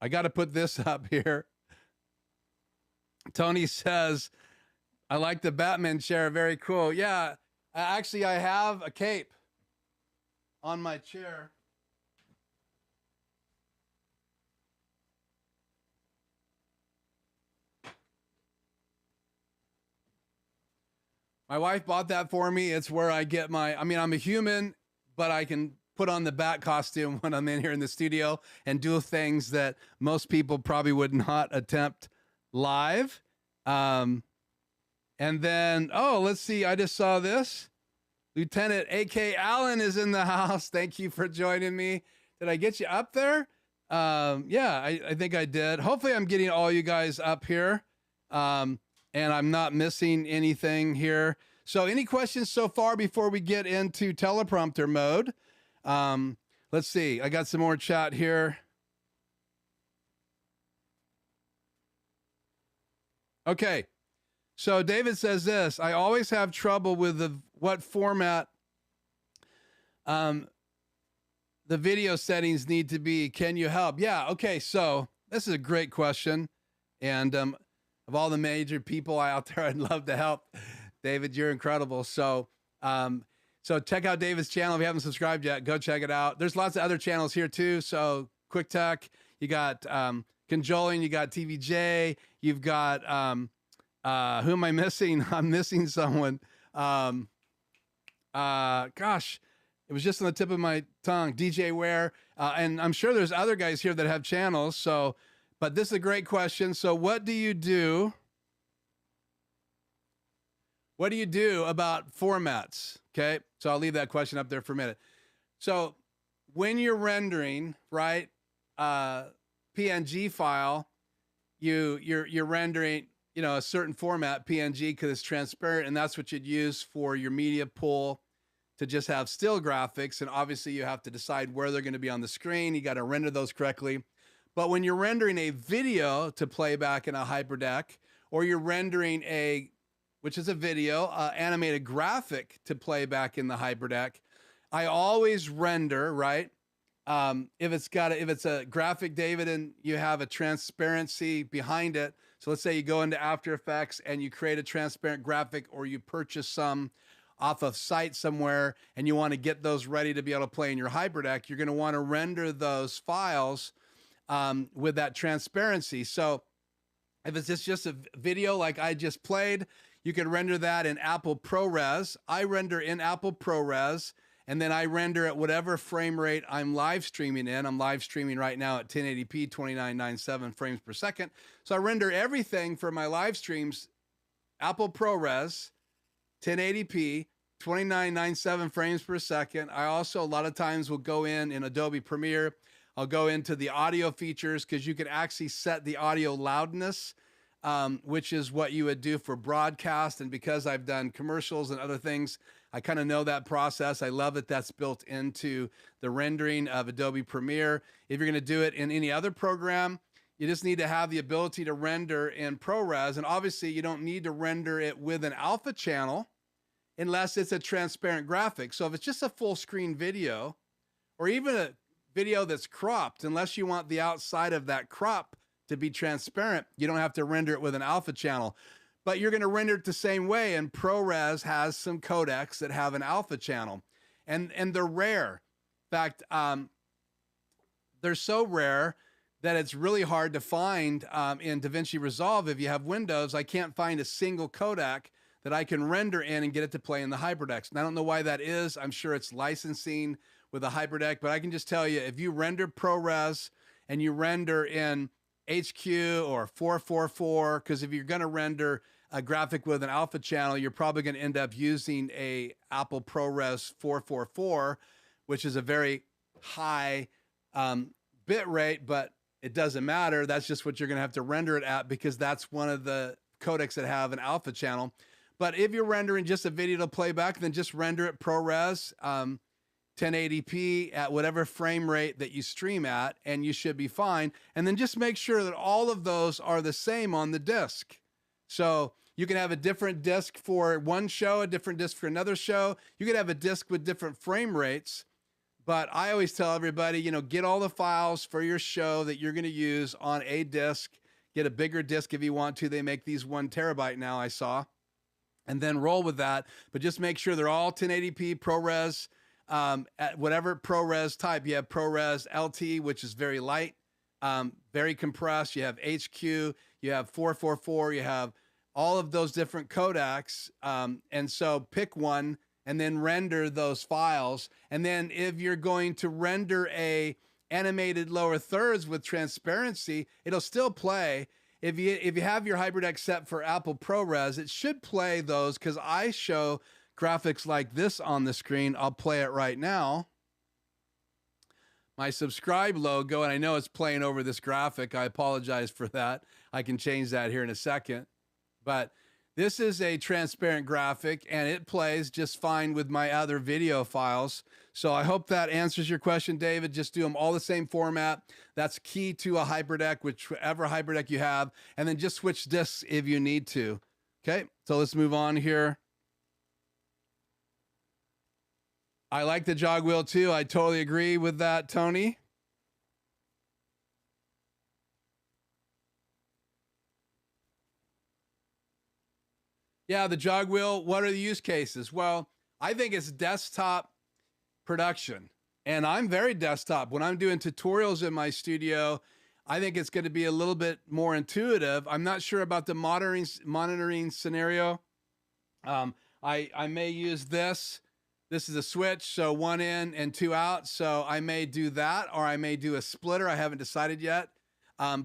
got to put this up here. Tony says, I like the Batman chair. Very cool. Yeah, actually, I have a cape on my chair. My wife bought that for me. It's where I get I'm a human, but I can put on the bat costume when I'm in here in the studio and do things that most people probably would not attempt live. And then, let's see. I just saw this. Lieutenant A.K. Allen is in the house. Thank you for joining me. Did I get you up there? Yeah, I think I did. Hopefully I'm getting all you guys up here. And I'm not missing anything here. So any questions so far before we get into teleprompter mode? Let's see. I got some more chat here. Okay. So David says this, I always have trouble with what format the video settings need to be. Can you help? Yeah. Okay. So this is a great question. And, of all the major people out there, I'd love to help. David, you're incredible. So check out David's channel. If you haven't subscribed yet, go check it out. There's lots of other channels here too. So Quick Tech, you got Conjoling, you got TVJ, you've got who am I missing? I'm missing someone. Gosh, it was just on the tip of my tongue. DJ Ware, and I'm sure there's other guys here that have channels. So. But this is a great question. So what do you do? What do you do about formats? Okay. So I'll leave that question up there for a minute. So when you're rendering, right, PNG file, you're rendering, a certain format, PNG, because it's transparent, and that's what you'd use for your media pool to just have still graphics. And obviously you have to decide where they're going to be on the screen. You got to render those correctly. But when you're rendering a video to playback in a HyperDeck, or you're rendering which is a video, animated graphic to playback in the HyperDeck, I always render, right? If it's a graphic, David, and you have a transparency behind it. So let's say you go into After Effects and you create a transparent graphic, or you purchase some off of site somewhere and you want to get those ready to be able to play in your HyperDeck, you're going to want to render those files with that transparency. So if it's just a video like I just played, you can render that in Apple ProRes. I render in Apple ProRes, and then I render at whatever frame rate I'm live streaming in. I'm live streaming right now at 1080p, 2997 frames per second. So I render everything for my live streams, Apple ProRes, 1080p, 2997 frames per second. I also a lot of times will go in Adobe Premiere. I'll go into the audio features because you can actually set the audio loudness, which is what you would do for broadcast. And because I've done commercials and other things, I kind of know that process. I love that that's built into the rendering of Adobe Premiere. If you're going to do it in any other program, you just need to have the ability to render in ProRes. And obviously, you don't need to render it with an alpha channel unless it's a transparent graphic. So if it's just a full screen video, or even a video that's cropped, unless you want the outside of that crop to be transparent, you don't have to render it with an alpha channel. but you're going to render it the same way. And ProRes has some codecs that have an alpha channel, and they're rare. In fact, they're so rare that it's really hard to find in DaVinci Resolve. If you have Windows, I can't find a single codec that I can render in and get it to play in the HyperDecks. And I don't know why that is. I'm sure it's licensing with a HyperDeck, but I can just tell you, if you render ProRes and you render in HQ or 444, because if you're going to render a graphic with an alpha channel, you're probably going to end up using a Apple ProRes 444, which is a very high bit rate, but it doesn't matter. That's just what you're going to have to render it at, because that's one of the codecs that have an alpha channel. But if you're rendering just a video to playback, then just render it ProRes 1080p at whatever frame rate that you stream at, and you should be fine. And then just make sure that all of those are the same on the disk. So you can have a different disk for one show, a different disk for another show. You could have a disk with different frame rates. But I always tell everybody, you know, get all the files for your show that you're going to use on a disk. Get a bigger disk if you want to. They make these 1 terabyte now, I saw. And then roll with that. But just make sure they're all 1080p ProRes. At whatever ProRes type. You have ProRes LT, which is very light, very compressed. You have HQ, you have 444, you have all of those different codecs. And so pick one and then render those files. And then if you're going to render a animated lower thirds with transparency, it'll still play. If you have your HyperDeck set for Apple ProRes, it should play those, because I show graphics like this on the screen. I'll play it right now. My subscribe logo, and I know it's playing over this graphic. I apologize for that. I can change that here in a second. But this is a transparent graphic, and it plays just fine with my other video files. So I hope that answers your question, David. Just do them all the same format. That's key to a HyperDeck, whichever HyperDeck you have, and then just switch disks if you need to. Okay, so let's move on here. I like the jog wheel too. I totally agree with that, Tony. Yeah, the jog wheel, what are the use cases? Well, I think it's desktop production. And I'm very desktop. When I'm doing tutorials in my studio, I think it's going to be a little bit more intuitive. I'm not sure about the monitoring scenario. I may use this. This is a switch, so 1 in and 2 out. So I may do that, or I may do a splitter. I haven't decided yet,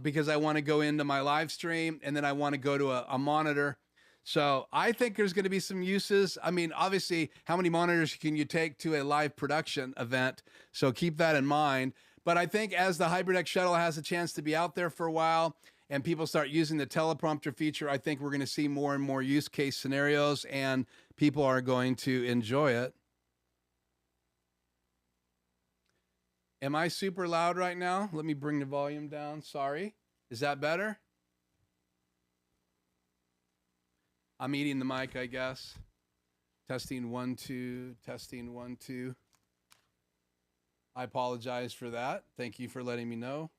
because I want to go into my live stream and then I want to go to a monitor. So I think there's going to be some uses. I mean, obviously, how many monitors can you take to a live production event? So keep that in mind. But I think as the HyperDeck Shuttle has a chance to be out there for a while and people start using the Teleprompter feature, I think we're going to see more and more use case scenarios, and people are going to enjoy it. Am I super loud right now? Let me bring the volume down. Sorry. Is that better? I'm eating the mic, I guess. Testing 1, 2, testing 1, 2. I apologize for that. Thank you for letting me know.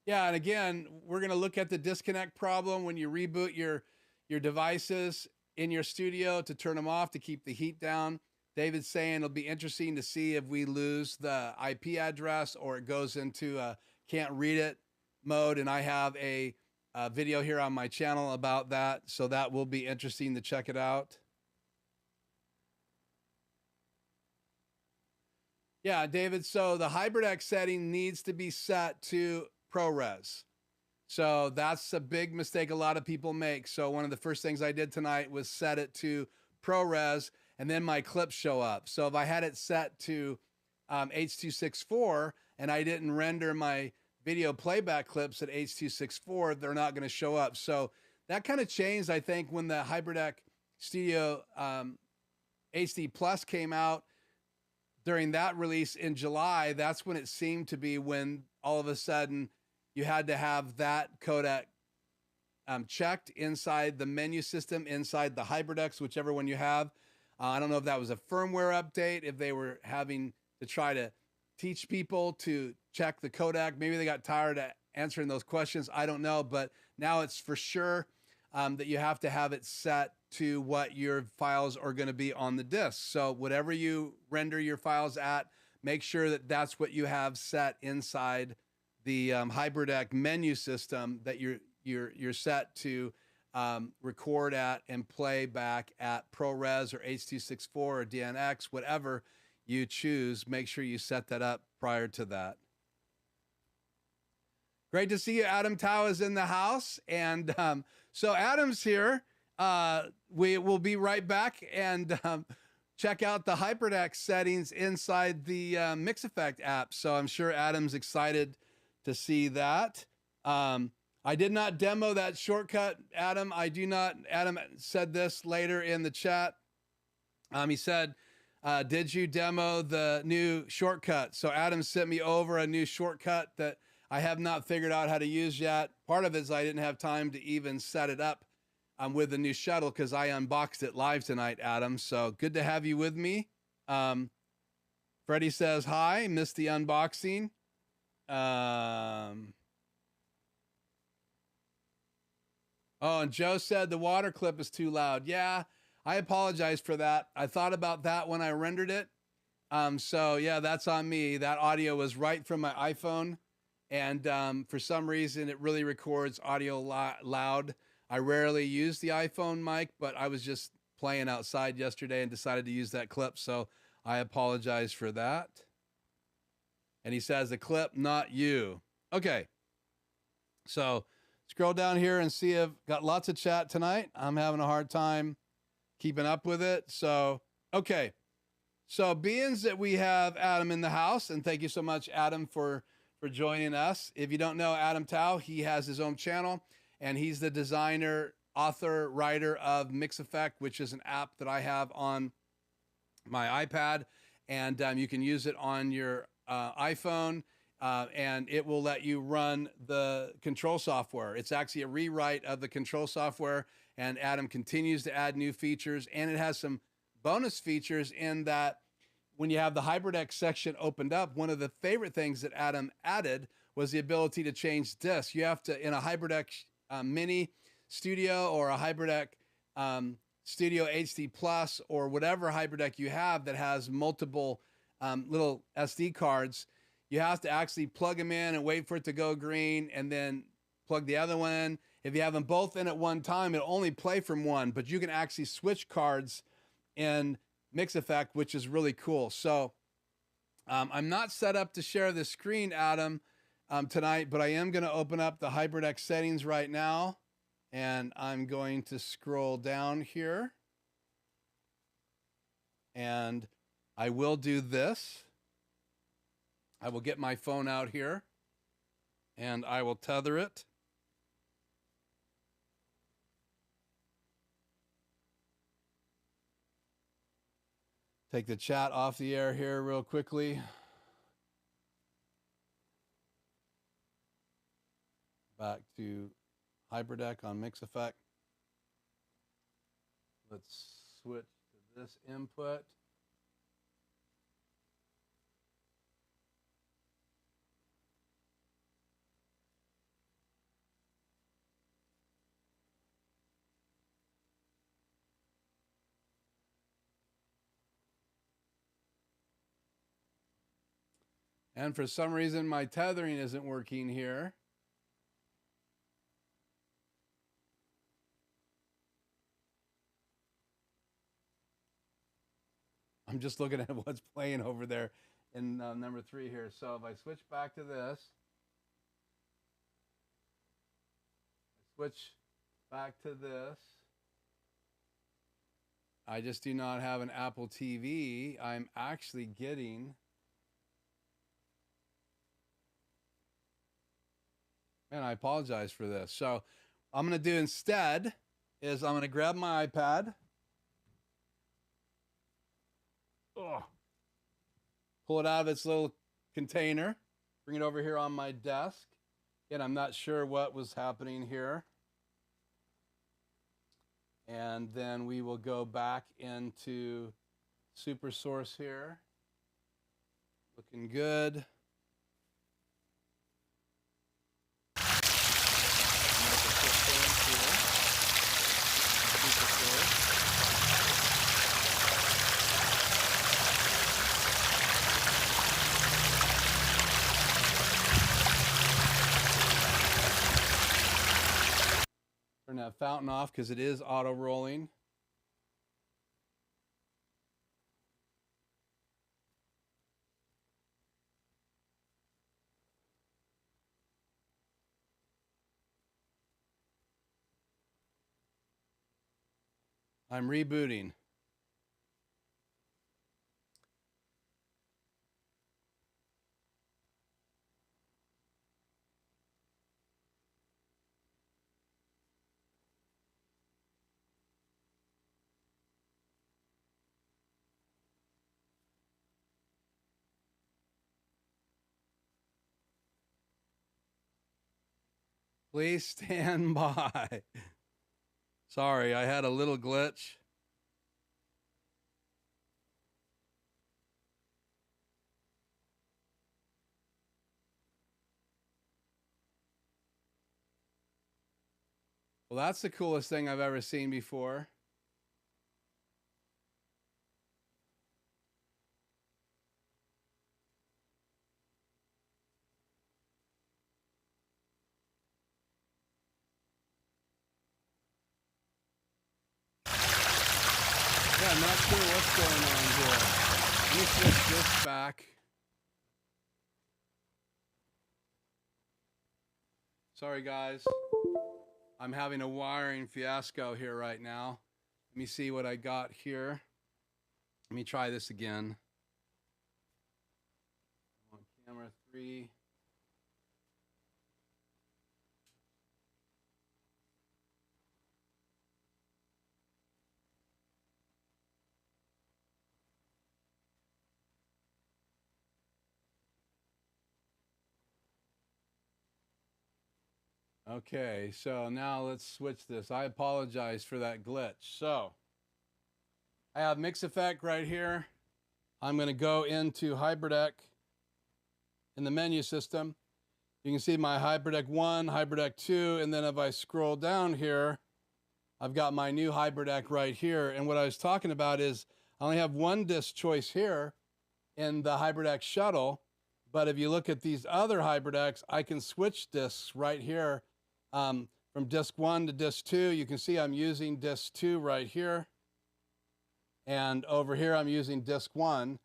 Yeah, and again, we're going to look at the disconnect problem when you reboot your devices in your studio to turn them off to keep the heat down. David's saying it'll be interesting to see if we lose the IP address or it goes into a can't read it mode. And I have a video here on my channel about that. So that will be interesting to check it out. Yeah, David. So the HyperDeck setting needs to be set to ProRes. So that's a big mistake a lot of people make. So one of the first things I did tonight was set it to ProRes, and then my clips show up. So if I had it set to H.264 and I didn't render my video playback clips at H.264, they're not going to show up. So that kind of changed, I think, when the HyperDeck Studio HD Plus came out. During that release in July, that's when it seemed to be when all of a sudden you had to have that codec checked inside the menu system, inside the HyperDecks, whichever one you have. I don't know if that was a firmware update, if they were having to try to teach people to check the codec. Maybe they got tired of answering those questions. I don't know, but now it's for sure that you have to have it set to what your files are going to be on the disk. So whatever you render your files at, make sure that that's what you have set inside the HyperDeck menu system, that you're set to record at and play back at ProRes or H.264 or DNX, whatever you choose. Make sure you set that up prior to that. Great to see you. AdamTow is in the house. And so Adam's here. We will be right back and check out the HyperDeck settings inside the MixEffect app. So I'm sure Adam's excited to see that. I did not demo that shortcut, Adam. Adam said this later in the chat. He said, did you demo the new shortcut? So Adam sent me over a new shortcut that I have not figured out how to use yet. Part of it is I didn't have time to even set it up with the new Shuttle because I unboxed it live tonight, Adam. So good to have you with me. Freddie says, hi, missed the unboxing. Oh, and Joe said the water clip is too loud. Yeah, I apologize for that. I thought about that when I rendered it. So yeah, that's on me. That audio was right from my iPhone. And for some reason, it really records audio loud. I rarely use the iPhone mic, but I was just playing outside yesterday and decided to use that clip. So I apologize for that. And he says, the clip, not you. Okay. So scroll down here and see I've got lots of chat tonight. I'm having a hard time keeping up with it. So, okay. So being that we have Adam in the house, and thank you so much, Adam, for joining us. If you don't know AdamTow, he has his own channel, and he's the designer, author, writer of MixEffect, which is an app that I have on my iPad, and you can use it on your iPhone, and it will let you run the control software. It's actually a rewrite of the control software, and Adam continues to add new features, and it has some bonus features in that when you have the HyperDeck section opened up, one of the favorite things that Adam added was the ability to change discs. You have to, in a HyperDeck Mini Studio or a HyperDeck Studio HD Plus or whatever HyperDeck you have that has multiple little SD cards, you have to actually plug them in and wait for it to go green and then plug the other one in. If you have them both in at one time, it'll only play from one, but you can actually switch cards in MixEffect, which is really cool. So I'm not set up to share the screen, Adam, tonight, but I am going to open up the HyperDeck settings right now, and I'm going to scroll down here, and I will do this. I will get my phone out here, and I will tether it. Take the chat off the air here real quickly. Back to HyperDeck on MixEffect. Let's switch to this input. And for some reason, my tethering isn't working here. I'm just looking at what's playing over there in number 3 here. So if I switch back to this, switch back to this, I just do not have an Apple TV. I'm actually getting... Man, I apologize for this. So I'm going to do instead is I'm going to grab my iPad. Pull it out of its little container. Bring it over here on my desk. Again, I'm not sure what was happening here. And then we will go back into SuperSource here. Looking good. fountain off because it is auto rolling. I'm rebooting. Please stand by. Sorry, I had a little glitch. Well, that's the coolest thing I've ever seen before. Yeah, I'm not sure what's going on here. Let me switch this back. Sorry, guys. I'm having a wiring fiasco here right now. Let me see what I got here. Let me try this again. On camera 3. Okay, so now let's switch this. I apologize for that glitch. So I have MixEffect right here. I'm going to go into HyperDeck in the menu system. You can see my HyperDeck 1, HyperDeck 2, and then if I scroll down here, I've got my new HyperDeck right here. And what I was talking about is I only have one disc choice here in the HyperDeck Shuttle. But if you look at these other HyperDecks, I can switch discs right here from disc 1 to disc 2. You can see I'm using disc 2 right here. And over here, I'm using disc 1.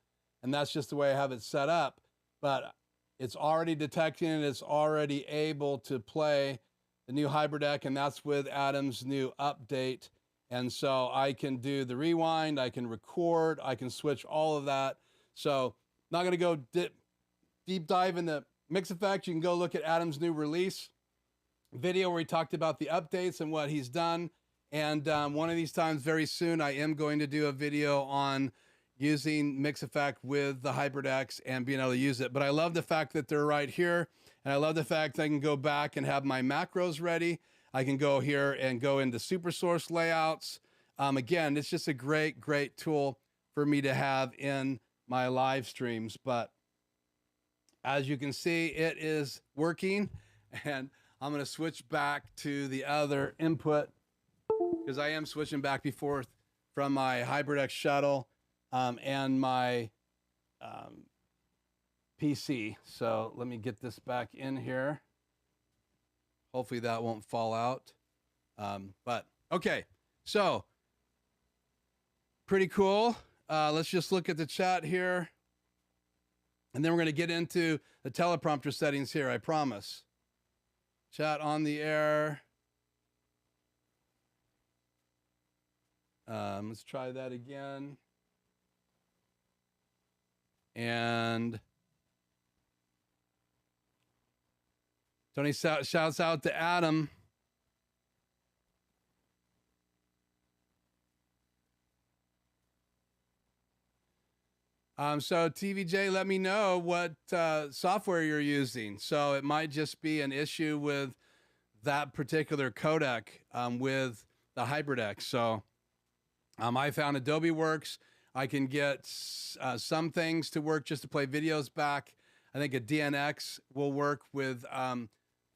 And that's just the way I have it set up. But it's already detecting and it's already able to play the new HyperDeck. And that's with Adam's new update. And so I can do the rewind, I can record, I can switch all of that. So not going to go deep dive into MixEffect. You can go look at Adam's new release video where he talked about the updates and what he's done. And one of these times very soon, I am going to do a video on using MixEffect with the HyperDecks and being able to use it. But I love the fact that they're right here. And I love the fact that I can go back and have my macros ready. I can go here and go into super source layouts. Again, it's just a great, great tool for me to have in my live streams. But as you can see, it is working. And I'm going to switch back to the other input because I am switching back and forth from my HyperDeck Shuttle and my PC. So let me get this back in here. Hopefully that won't fall out. But okay, so pretty cool. Let's just look at the chat here. And then we're going to get into the teleprompter settings here, I promise. Chat on the air. Let's try that again. And Tony shouts out to Adam. So TVJ, let me know what software you're using. So it might just be an issue with that particular codec with the HyperDeck. So I found Adobe works. I can get some things to work just to play videos back. I think a DNX will work with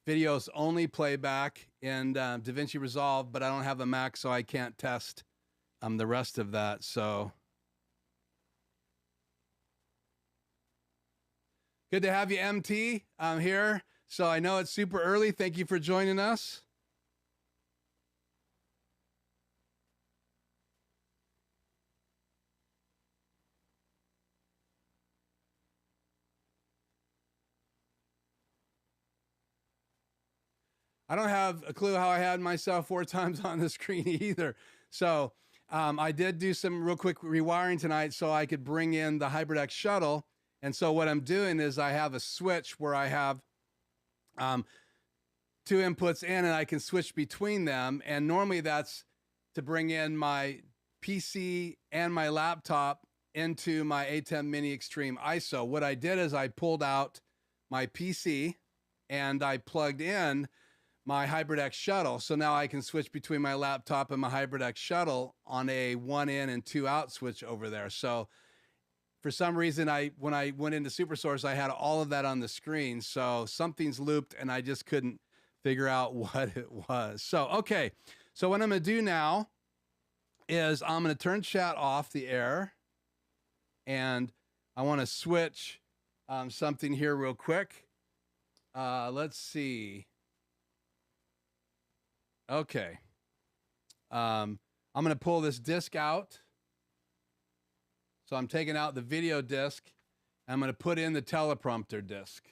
videos only playback in DaVinci Resolve, but I don't have a Mac, so I can't test the rest of that. So good to have you, MT. I'm here. So I know it's super early. Thank you for joining us. I don't have a clue how I had myself 4 times on the screen either. So I did do some real quick rewiring tonight so I could bring in the HyperDeck Shuttle. And so what I'm doing is I have a switch where I have 2 inputs in, and I can switch between them. And normally that's to bring in my PC and my laptop into my ATEM Mini Extreme ISO. What I did is I pulled out my PC and I plugged in my HyperDeck Shuttle. So now I can switch between my laptop and my HyperDeck Shuttle on a 1 in and 2 out switch over there. So for some reason, when I went into SuperSource, I had all of that on the screen. So something's looped and I just couldn't figure out what it was. So, okay. So what I'm going to do now is I'm going to turn chat off the air, and I want to switch something here real quick. Let's see. Okay. I'm going to pull this disk out. So I'm taking out the video disk, and I'm going to put in the teleprompter disk.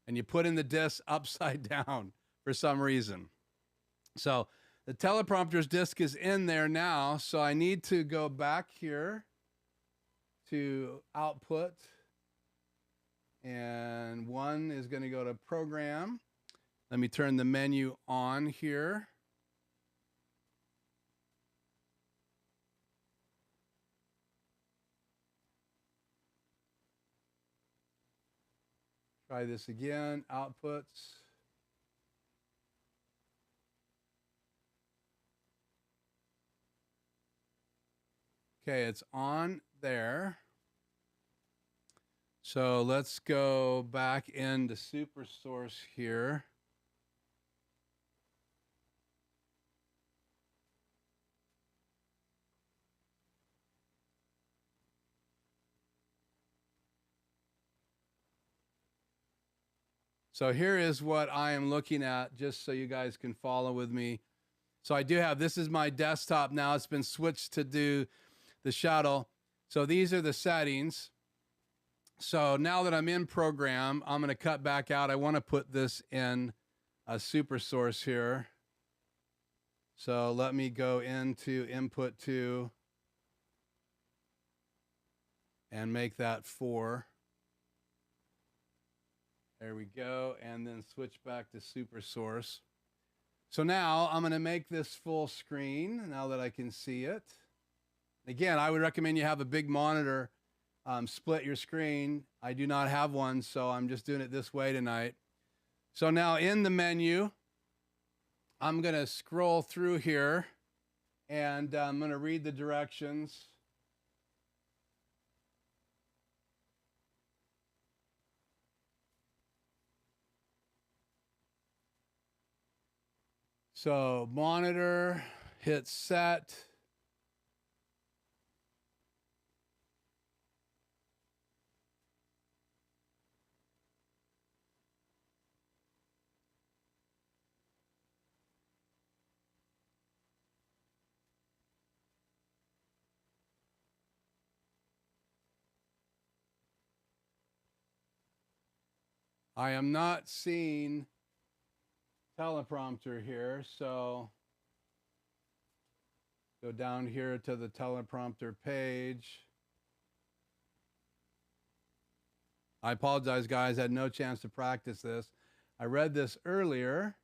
And you put in the disk upside down for some reason. So the teleprompter's disk is in there now. So I need to go back here to output. And one is going to go to program. Let me turn the menu on here. Try this again, outputs. Okay, it's on there. So let's go back into SuperSource here. So here is what I am looking at, just so you guys can follow with me. So I do have, this is my desktop now. It's been switched to do the Shuttle. So these are the settings. So now that I'm in program, I'm going to cut back out. I want to put this in a SuperSource here. So let me go into input 2 and make that 4. There we go. And then switch back to SuperSource. So now I'm going to make this full screen now that I can see it. Again, I would recommend you have a big monitor, split your screen. I do not have one, so I'm just doing it this way tonight. So now in the menu, I'm going to scroll through here, and I'm going to read the directions. So monitor, hit set. I am not seeing teleprompter here, so go down here to the teleprompter page. I apologize, guys. I had no chance to practice this. I read this earlier.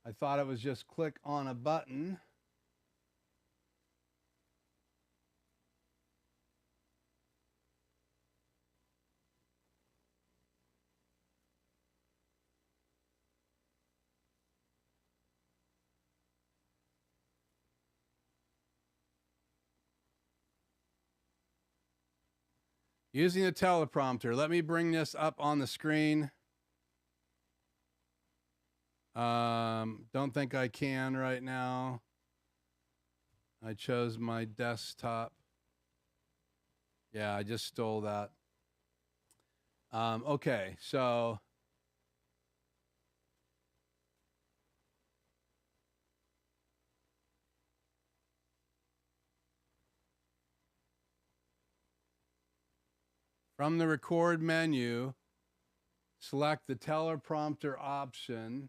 I thought it was just click on a button. Using a teleprompter. Let me bring this up on the screen. Don't think I can right now. I chose my desktop. Yeah, I just stole that. Okay, so From the record menu, select the teleprompter option,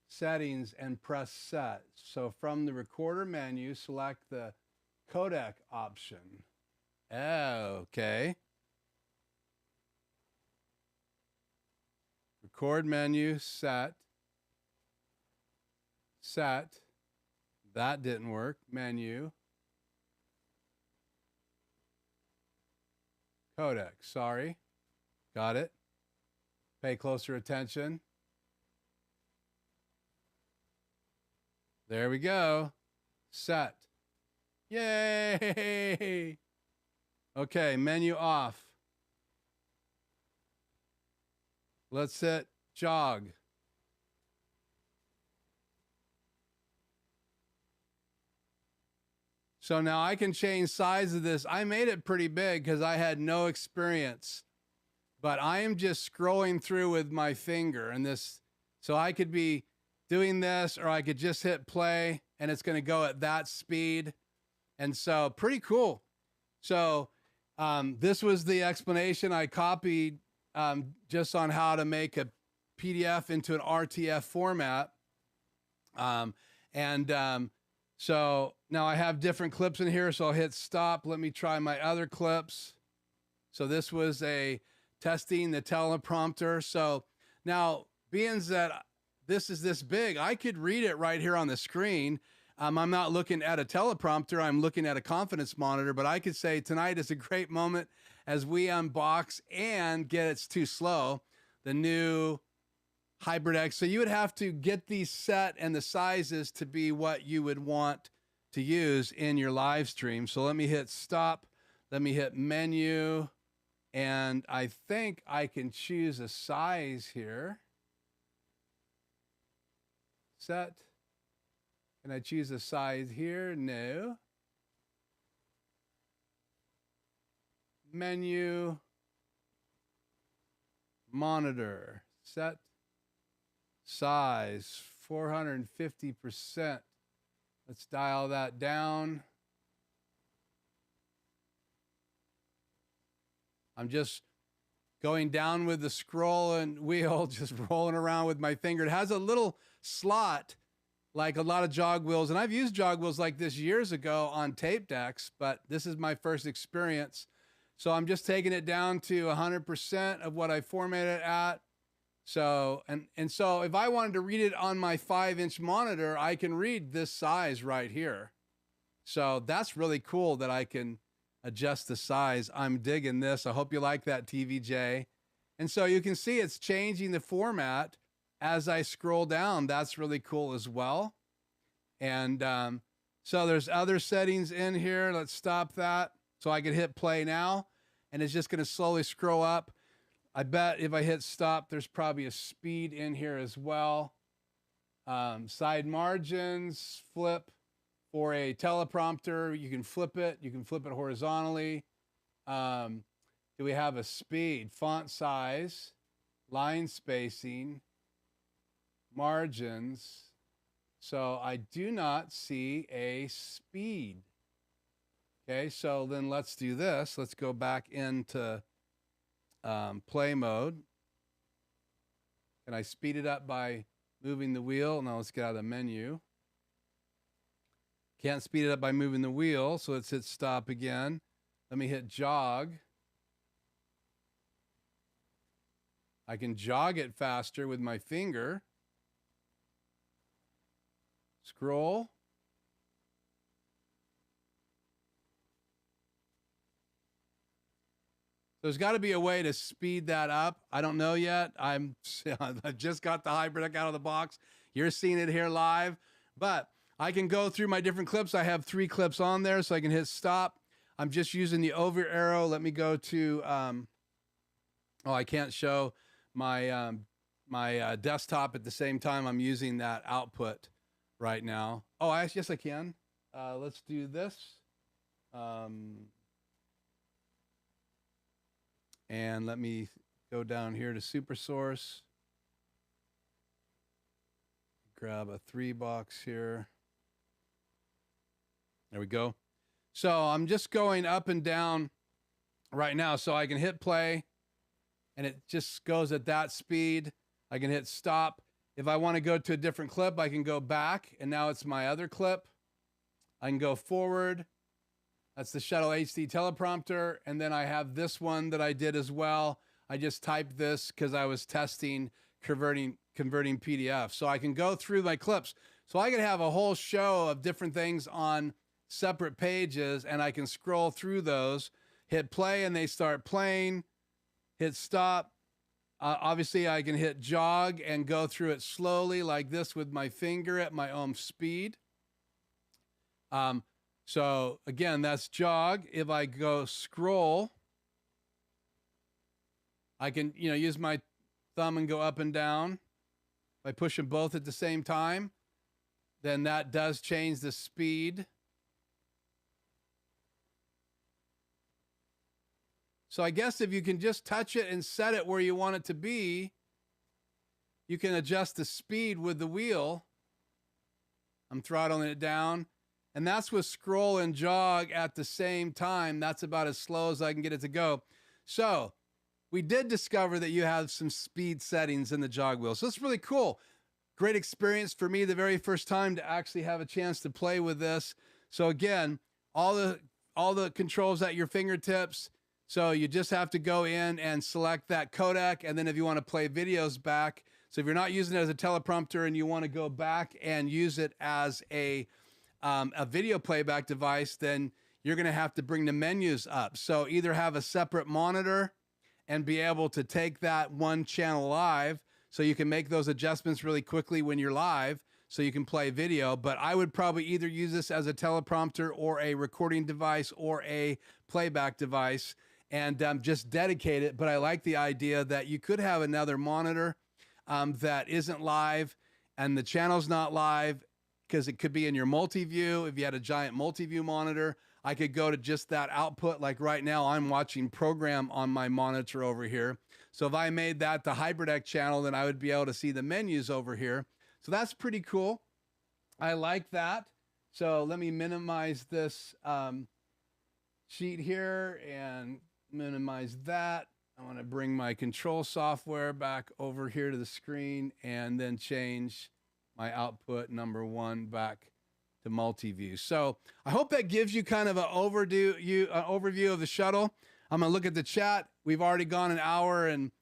settings, and press set. So from the recorder menu, select the codec option. Okay. Record menu, set. Set. That didn't work. Menu. Codec, sorry. Got it. Pay closer attention. There we go. Set. Yay! Okay, menu off. Let's hit jog. So now I can change size of this. I made it pretty big because I had no experience, but I am just scrolling through with my finger and this, so I could be doing this, or I could just hit play and it's going to go at that speed. And so pretty cool. So this was the explanation I copied just on how to make a PDF into an RTF format. So now I have different clips in here, so I'll hit stop. Let me try my other clips. So this was a testing the teleprompter. So now, being that this is this big, I could read it right here on the screen. I'm not looking at a teleprompter, I'm looking at a confidence monitor, but I could say tonight is a great moment as we unbox and get It's Too Slow, the new HyperDeck. So you would have to get these set and the sizes to be what you would want to use in your live stream. So let me hit stop. Let me hit menu. And I think I can choose a size here. Set. Can I choose a size here? No. Menu. Monitor. Set. Size 450%. Let's dial that down. I'm just going down with the scroll and wheel, just rolling around with my finger. It has a little slot like a lot of jog wheels, and I've used jog wheels like this years ago on tape decks, but this is my first experience. So I'm just taking it down to 100% of what I formatted it at. So, and so if I wanted to read it on my 5-inch monitor, I can read this size right here. So that's really cool that I can adjust the size. I'm digging this. I hope you like that, TVJ. And so you can see it's changing the format as I scroll down. That's really cool as well. And so there's other settings in here. Let's stop that. So I can hit play now, and it's just going to slowly scroll up. I bet if I hit stop, there's probably a speed in here as well. Side margins, flip for a teleprompter. You can flip it. You can flip it horizontally. Do we have a speed? Font size, line spacing, margins. So I do not see a speed. Okay, so then let's do this. Let's go back into play mode. Can I speed it up by moving the wheel? Now let's get out of the menu. Can't speed it up by moving the wheel, so let's hit stop again. Let me hit jog. I can jog it faster with my finger. Scroll. There's got to be a way to speed that up. I don't know yet. I just got the HyperDeck out of the box. You're seeing it here live, but I can go through my different clips. I have 3 clips on there, so I can hit stop. I'm just using the over arrow. Let me go to, I can't show my, my desktop at the same time. I'm using that output right now. Oh, yes, I can. Let's do this. And let me go down here to super source. Grab a 3 box here. There we go. So I'm just going up and down right now. So I can hit play and it just goes at that speed. I can hit stop. If I want to go to a different clip, I can go back and now it's my other clip. I can go forward. That's the Shuttle HD teleprompter. And then I have this one that I did as well. I just typed this because I was testing converting PDF. So I can go through my clips. So I can have a whole show of different things on separate pages and I can scroll through those, hit play and they start playing, hit stop. Obviously I can hit jog and go through it slowly like this with my finger at my own speed. So again, that's jog. If I go scroll, I can, use my thumb and go up and down. If I push them both at the same time, then that does change the speed. So I guess if you can just touch it and set it where you want it to be, you can adjust the speed with the wheel. I'm throttling it down. And that's with scroll and jog at the same time. That's about as slow as I can get it to go. So we did discover that you have some speed settings in the jog wheel. So it's really cool. Great experience for me the very first time to actually have a chance to play with this. So again, all the controls at your fingertips. So you just have to go in and select that codec. And then if you want to play videos back, so if you're not using it as a teleprompter and you want to go back and use it as a video playback device, then you're going to have to bring the menus up. So either have a separate monitor and be able to take that one channel live so you can make those adjustments really quickly when you're live so you can play video. But I would probably either use this as a teleprompter or a recording device or a playback device and just dedicate it. But I like the idea that you could have another monitor that isn't live and the channel's not live, because it could be in your multi-view. If you had a giant multi-view monitor, I could go to just that output. Like right now, I'm watching program on my monitor over here. So if I made that the HyperDeck channel, then I would be able to see the menus over here. So that's pretty cool. I like that. So let me minimize this sheet here and minimize that. I want to bring my control software back over here to the screen and then change my output number 1 back to multi-view. So I hope that gives you kind of an overview of the Shuttle. I'm going to look at the chat. We've already gone an hour and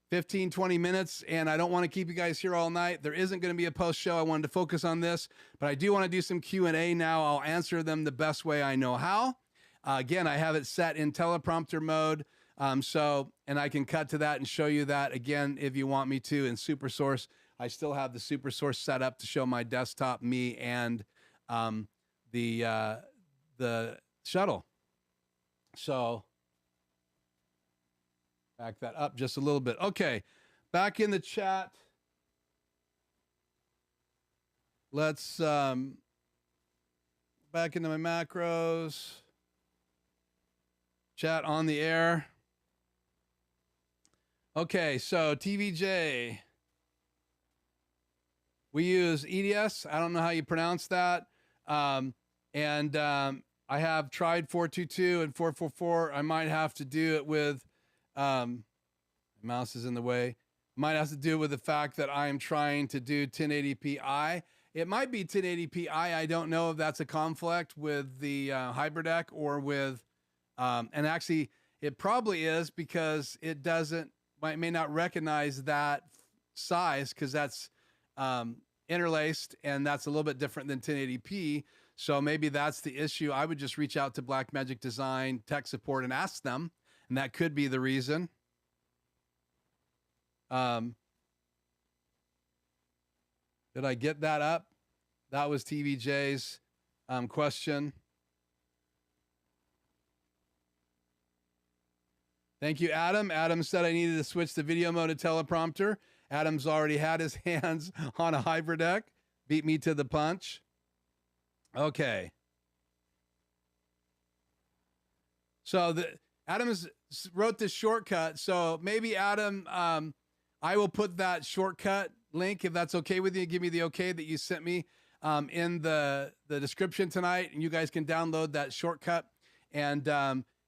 15, 20 minutes, and I don't want to keep you guys here all night. There isn't going to be a post show. I wanted to focus on this, but I do want to do some Q&A now. I'll answer them the best way I know how. Again, I have it set in teleprompter mode. And I can cut to that and show you that again if you want me to in SuperSource. I still have the SuperSource set up to show my desktop, me, and the Shuttle. So back that up just a little bit. Okay, back in the chat. Let's back into my macros. Chat on the air. Okay, so TVJ. We use EDS. I don't know how you pronounce that. I have tried 422 and 444. I might have to do it with, mouse is in the way. Might have to do with the fact that I am trying to do 1080p. It might be 1080p. I don't know if that's a conflict with the HyperDeck or with, and actually it probably is because it may not recognize that size because that's interlaced and that's a little bit different than 1080p. So maybe that's the issue. I would just reach out to Blackmagic Design tech support and ask them, and that could be the reason. Did I get that up? That was TVJ's question. Thank you, Adam. Adam said I needed to switch the video mode to teleprompter. Adam's already had his hands on a HyperDeck. Beat me to the punch. Okay. So Adam wrote this shortcut. So maybe Adam, I will put that shortcut link, if that's okay with you. Give me the okay that you sent me in the description tonight, and you guys can download that shortcut. And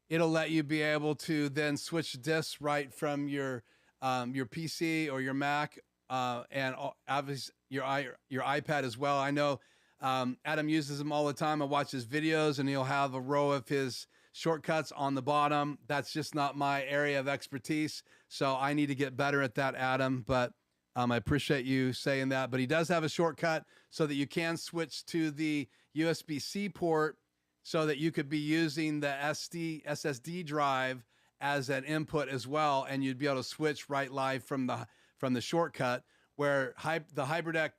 it'll let you be able to then switch disks right from your PC or your Mac, and obviously your iPad as well. I know Adam uses them all the time. I watch his videos, and he'll have a row of his shortcuts on the bottom. That's just not my area of expertise, so I need to get better at that, Adam. But I appreciate you saying that. But he does have a shortcut so that you can switch to the USB-C port, so that you could be using the SSD drive as an input as well, and you'd be able to switch right live from the shortcut. Where the HyperDeck,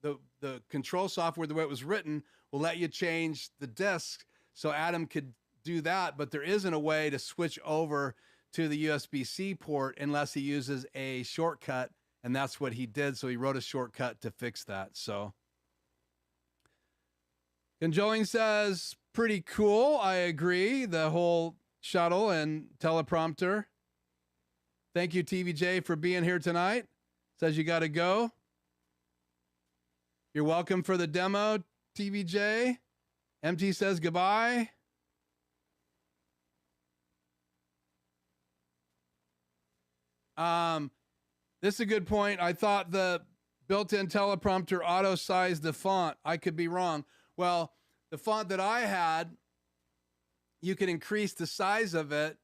the control software, the way it was written, will let you change the disk. So Adam could do that, but there isn't a way to switch over to the USB-C port unless he uses a shortcut, and that's what he did. So he wrote a shortcut to fix that. So Conjoling says, pretty cool. I agree. The whole Shuttle and Teleprompter. Thank you, TVJ, for being here tonight. Says you got to go. You're welcome for the demo, TVJ. MT says goodbye. This is a good point. I thought the built-in teleprompter auto-sized the font. I could be wrong. Well, the font that I had, you could increase the size of it.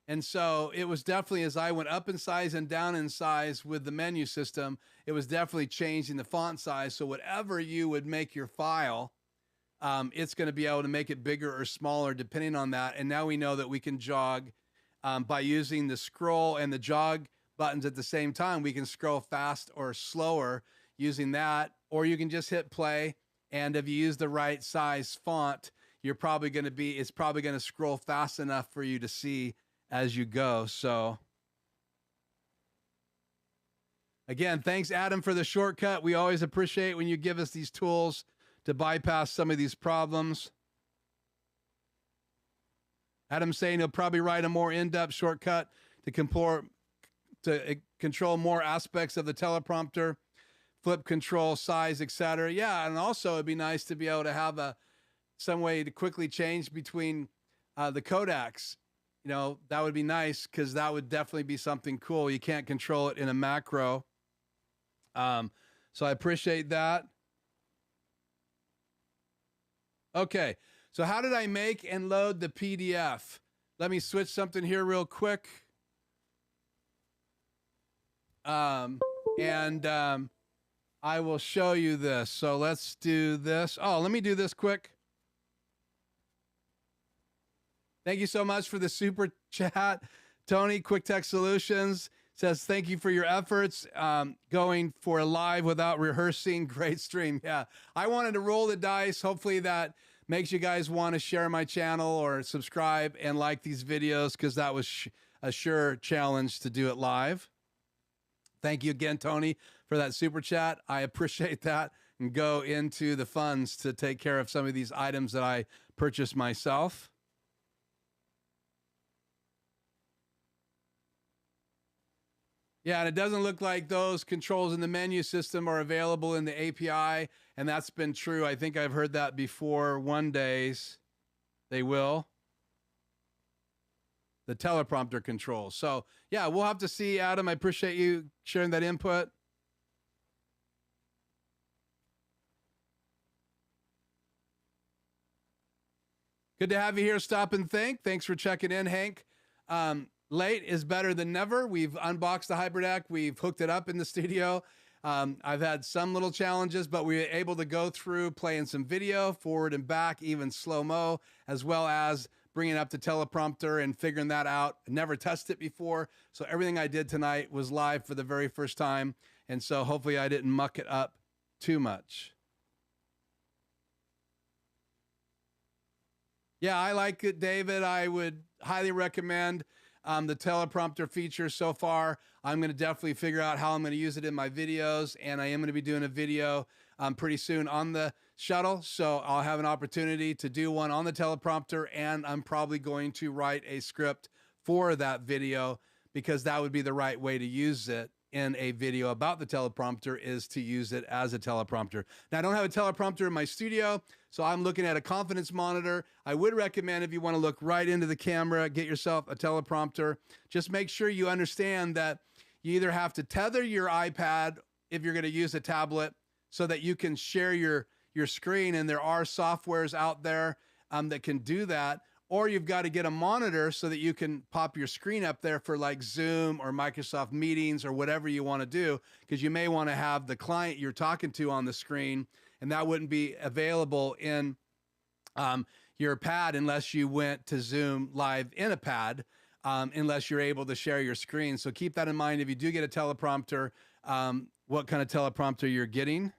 And so it was definitely, as I went up in size and down in size with the menu system, it was definitely changing the font size. So whatever you would make your file, it's going to be able to make it bigger or smaller depending on that. And now we know that we can jog by using the scroll and the jog buttons at the same time. We can scroll fast or slower using that, or you can just hit play. And if you use the right size font, it's probably going to scroll fast enough for you to see as you go. So again, thanks, Adam, for the shortcut. We always appreciate when you give us these tools to bypass some of these problems. Adam's saying he'll probably write a more in-depth shortcut to control more aspects of the teleprompter, flip control, size, etc. Yeah, and also it'd be nice to be able to have some way to quickly change between the codecs. You know, that would be nice, because that would definitely be something cool. You can't control it in a macro. So I appreciate that. Okay, so how did I make and load the PDF? Let me switch something here real quick. I will show you this. So let's do this. Oh, let me do this quick. Thank you so much for the super chat. Tony, Quick Tech Solutions, says, thank you for your efforts. Going for a live without rehearsing. Great stream. Yeah, I wanted to roll the dice. Hopefully that makes you guys want to share my channel or subscribe and like these videos, because that was a sure challenge to do it live. Thank you again, Tony, for that super chat. I appreciate that, and go into the funds to take care of some of these items that I purchased myself. Yeah, and it doesn't look like those controls in the menu system are available in the API, and that's been true. I think I've heard that before. One days they will. The teleprompter controls. So yeah, we'll have to see, Adam. I appreciate you sharing that input. Good to have you here. Stop and think. Thanks for checking in, Hank. Late is better than never. We've unboxed the HyperDeck. We've hooked it up in the studio. I've had some little challenges, but we were able to go through playing some video forward and back, even slow-mo, as well as bringing up the teleprompter and figuring that out. Never tested it before, so everything I did tonight was live for the very first time, and so hopefully I didn't muck it up too much. Yeah, I like it, David. I would highly recommend the teleprompter feature so far. I'm going to definitely figure out how I'm going to use it in my videos, and I am going to be doing a video pretty soon on the Shuttle, so I'll have an opportunity to do one on the teleprompter, and I'm probably going to write a script for that video, because that would be the right way to use it in a video about the teleprompter is to use it as a teleprompter. Now, I don't have a teleprompter in my studio, so I'm looking at a confidence monitor. I would recommend, if you want to look right into the camera, get yourself a teleprompter. Just make sure you understand that you either have to tether your iPad if you're going to use a tablet so that you can share your screen, and there are softwares out there that can do that, or you've got to get a monitor so that you can pop your screen up there for like Zoom or Microsoft Meetings or whatever you want to do, because you may want to have the client you're talking to on the screen, and that wouldn't be available in your pad unless you went to Zoom live in a pad, unless you're able to share your screen. So keep that in mind if you do get a teleprompter, what kind of teleprompter you're getting.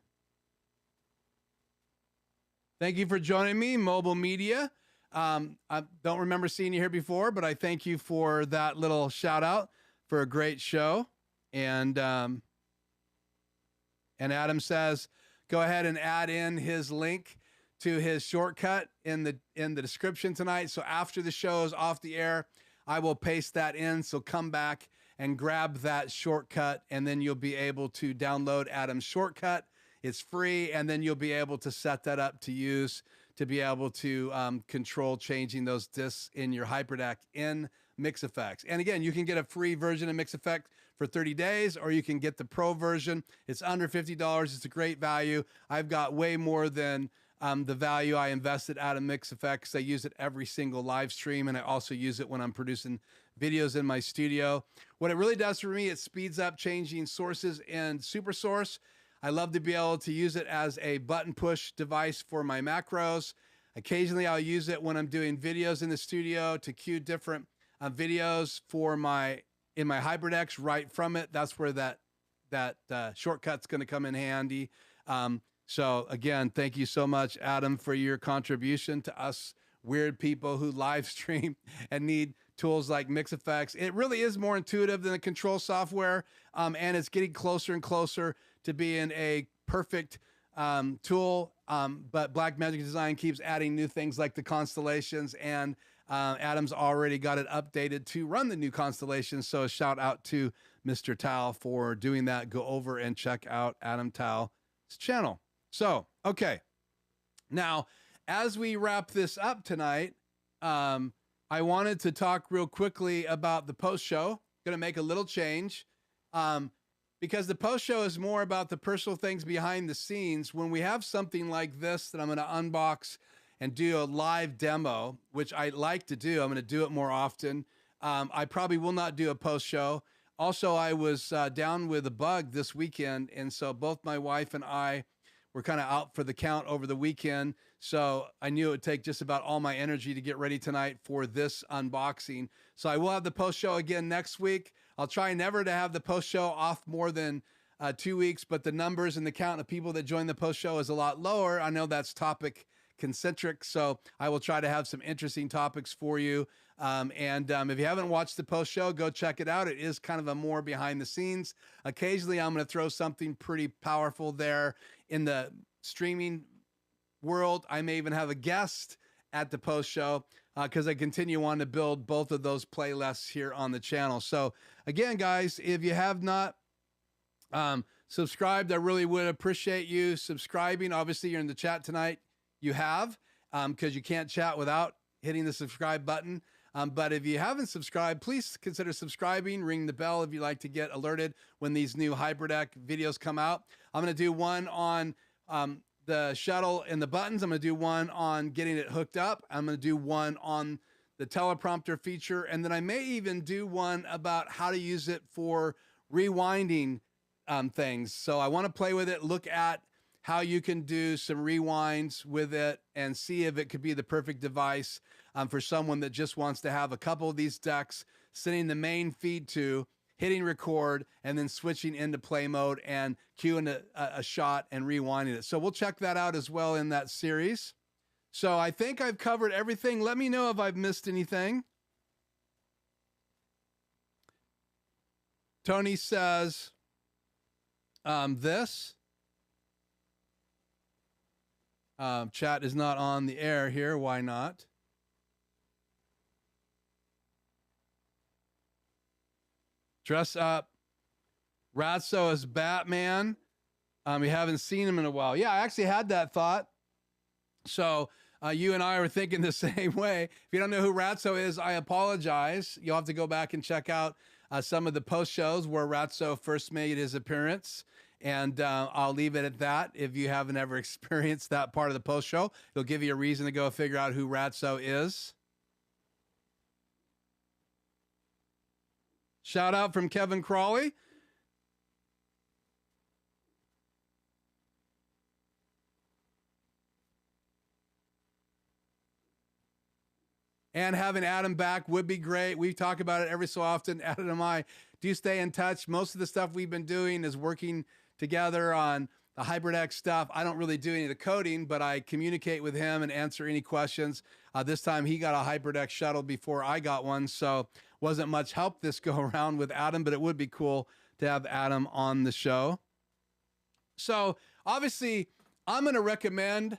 Thank you for joining me, Mobile Media. I don't remember seeing you here before, but I thank you for that little shout out for a great show. And Adam says, go ahead and add in his link to his shortcut in the description tonight. So after the show is off the air, I will paste that in. So come back and grab that shortcut, and then you'll be able to download Adam's shortcut. It's free, and then you'll be able to set that up to use to be able to control changing those discs in your HyperDeck in MixEffect. And again, you can get a free version of MixEffect for 30 days, or you can get the pro version. It's under $50. It's a great value. I've got way more than the value I invested out of MixEffect, because I use it every single live stream, and I also use it when I'm producing videos in my studio. What it really does for me, it speeds up changing sources in SuperSource. I love to be able to use it as a button push device for my macros. Occasionally, I'll use it when I'm doing videos in the studio to cue different videos for in my HyperDecks right from it. That's where that shortcut's going to come in handy. So again, thank you so much, Adam, for your contribution to us weird people who live stream and need tools like MixEffect. It really is more intuitive than the control software, and it's getting closer and closer to being a perfect tool. But Blackmagic Design keeps adding new things like the constellations, and Adam's already got it updated to run the new constellations. So a shout out to Mr. Tow for doing that. Go over and check out AdamTow's channel. So, okay. Now, as we wrap this up tonight, I wanted to talk real quickly about the post show. Going to make a little change. Because the post show is more about the personal things behind the scenes. When we have something like this that I'm going to unbox and do a live demo, which I like to do, I'm going to do it more often. I probably will not do a post show. Also, I was down with a bug this weekend, and so both my wife and I were kind of out for the count over the weekend. So I knew it would take just about all my energy to get ready tonight for this unboxing. So I will have the post show again next week. I'll try never to have the post show off more than 2 weeks, but the numbers and the count of people that join the post show is a lot lower. I know that's topic concentric, so I will try to have some interesting topics for you. If you haven't watched the post show, go check it out. It is kind of a more behind the scenes. Occasionally, I'm going to throw something pretty powerful there in the streaming world. I may even have a guest at the post show because I continue on to build both of those playlists here on the channel. So again, guys, if you have not subscribed, I really would appreciate you subscribing. Obviously, you're in the chat tonight. You have, because you can't chat without hitting the subscribe button. But if you haven't subscribed, please consider subscribing. Ring the bell if you like to get alerted when these new HyperDeck videos come out. I'm going to do one on the shuttle and the buttons. I'm going to do one on getting it hooked up. I'm going to do one on the teleprompter feature. And then I may even do one about how to use it for rewinding things. So I want to play with it, look at how you can do some rewinds with it and see if it could be the perfect device for someone that just wants to have a couple of these decks, sending the main feed to, hitting record, and then switching into play mode and cueing a shot and rewinding it. So we'll check that out as well in that series. So I think I've covered everything. Let me know if I've missed anything. Tony says this. Chat is not on the air here. Why not? Dress up Ratso is Batman. We haven't seen him in a while. Yeah, I actually had that thought. So you and I were thinking the same way. If you don't know who Ratso is, I apologize. You'll have to go back and check out some of the post shows where Ratso first made his appearance. And I'll leave it at that. If you haven't ever experienced that part of the post show, it'll give you a reason to go figure out who Ratso is. Shout out from Kevin Crawley. And having Adam back would be great. We talk about it every so often. Adam and I do stay in touch. Most of the stuff we've been doing is working together on the HyperDeck stuff. I don't really do any of the coding, but I communicate with him and answer any questions. This time he got a HyperDeck Shuttle before I got one, so wasn't much help this go around with Adam, but it would be cool to have Adam on the show. So obviously I'm going to recommend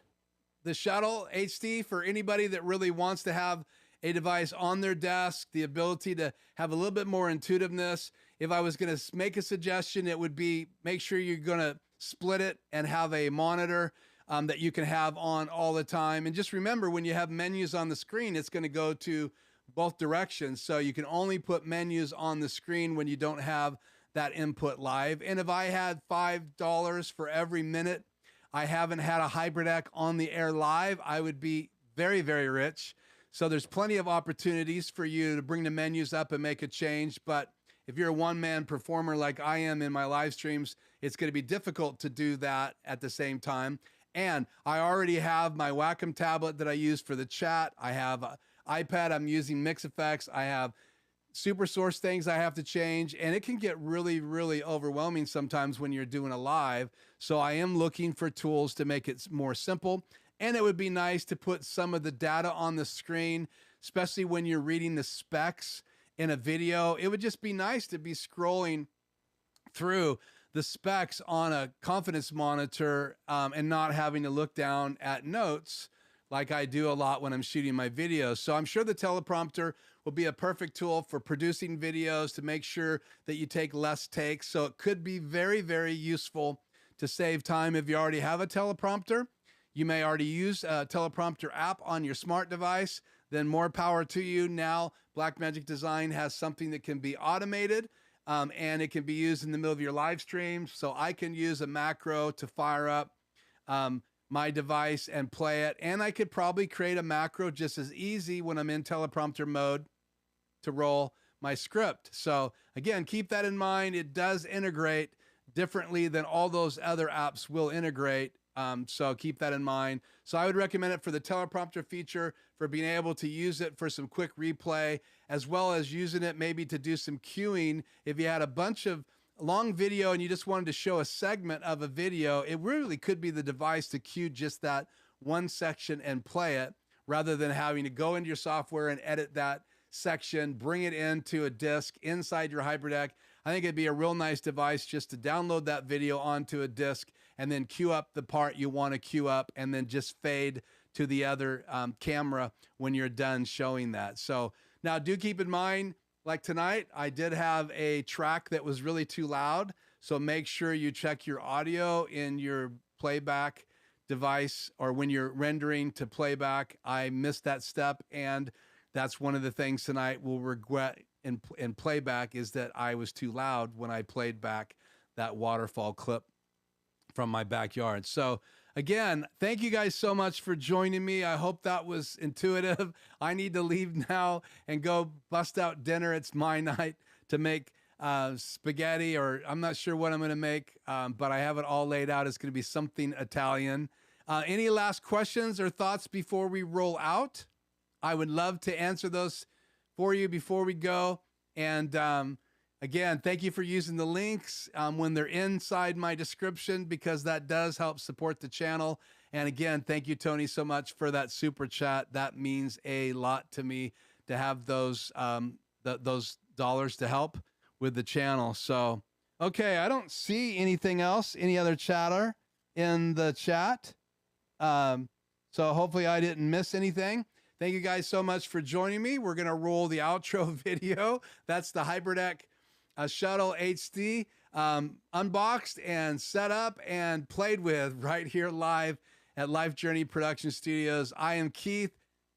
the Shuttle HD for anybody that really wants to have a device on their desk, the ability to have a little bit more intuitiveness. If I was going to make a suggestion, it would be make sure you're going to split it and have a monitor that you can have on all the time. And just remember, when you have menus on the screen, it's going to go to both directions. So you can only put menus on the screen when you don't have that input live. And if I had $5 for every minute I haven't had a HyperDeck on the air live, I would be very, very rich. So there's plenty of opportunities for you to bring the menus up and make a change. But if you're a one-man performer like I am in my live streams, it's going to be difficult to do that at the same time. And I already have my Wacom tablet that I use for the chat. I have an iPad. I'm using MixEffect. I have super source things I have to change, and it can get really, really overwhelming sometimes when you're doing a live. So I am looking for tools to make it more simple. And it would be nice to put some of the data on the screen, especially when you're reading the specs in a video. It would just be nice to be scrolling through the specs on a confidence monitor and not having to look down at notes like I do a lot when I'm shooting my videos. So I'm sure the teleprompter will be a perfect tool for producing videos to make sure that you take less takes. So it could be very, very useful to save time. If you already have a teleprompter, you may already use a teleprompter app on your smart device, then more power to you. Now, Blackmagic Design has something that can be automated and it can be used in the middle of your live streams. So I can use a macro to fire up my device and play it. And I could probably create a macro just as easy when I'm in teleprompter mode to roll my script. So again, keep that in mind. It does integrate differently than all those other apps will integrate. So keep that in mind. So I would recommend it for the teleprompter feature, for being able to use it for some quick replay, as well as using it maybe to do some queuing. If you had a bunch of long video and you just wanted to show a segment of a video, it really could be the device to queue just that one section and play it, rather than having to go into your software and edit that section, bring it into a disk inside your HyperDeck. I think it'd be a real nice device just to download that video onto a disk and then queue up the part you want to queue up and then just fade to the other camera when you're done showing that. So now do keep in mind, like tonight, I did have a track that was really too loud. So make sure you check your audio in your playback device, or when you're rendering to playback. I missed that step, and that's one of the things tonight we'll regret in playback, is that I was too loud when I played back that waterfall clip from my backyard. So again, thank you guys so much for joining me. I hope that was intuitive. I need to leave now and go bust out dinner. It's my night to make spaghetti, or I'm not sure what I'm going to make, but I have it all laid out. It's going to be something Italian. Any last questions or thoughts before we roll out? I would love to answer those for you before we go. And again, thank you for using the links when they're inside my description, because that does help support the channel. And again, thank you, Tony, so much for that super chat. That means a lot to me to have those dollars to help with the channel. So, okay, I don't see anything else, any other chatter in the chat. So hopefully I didn't miss anything. Thank you guys so much for joining me. We're going to roll the outro video. That's the HyperDeck Shuttle HD. unboxed and set up and played with right here live at Life Journey Production Studios. I am Keith.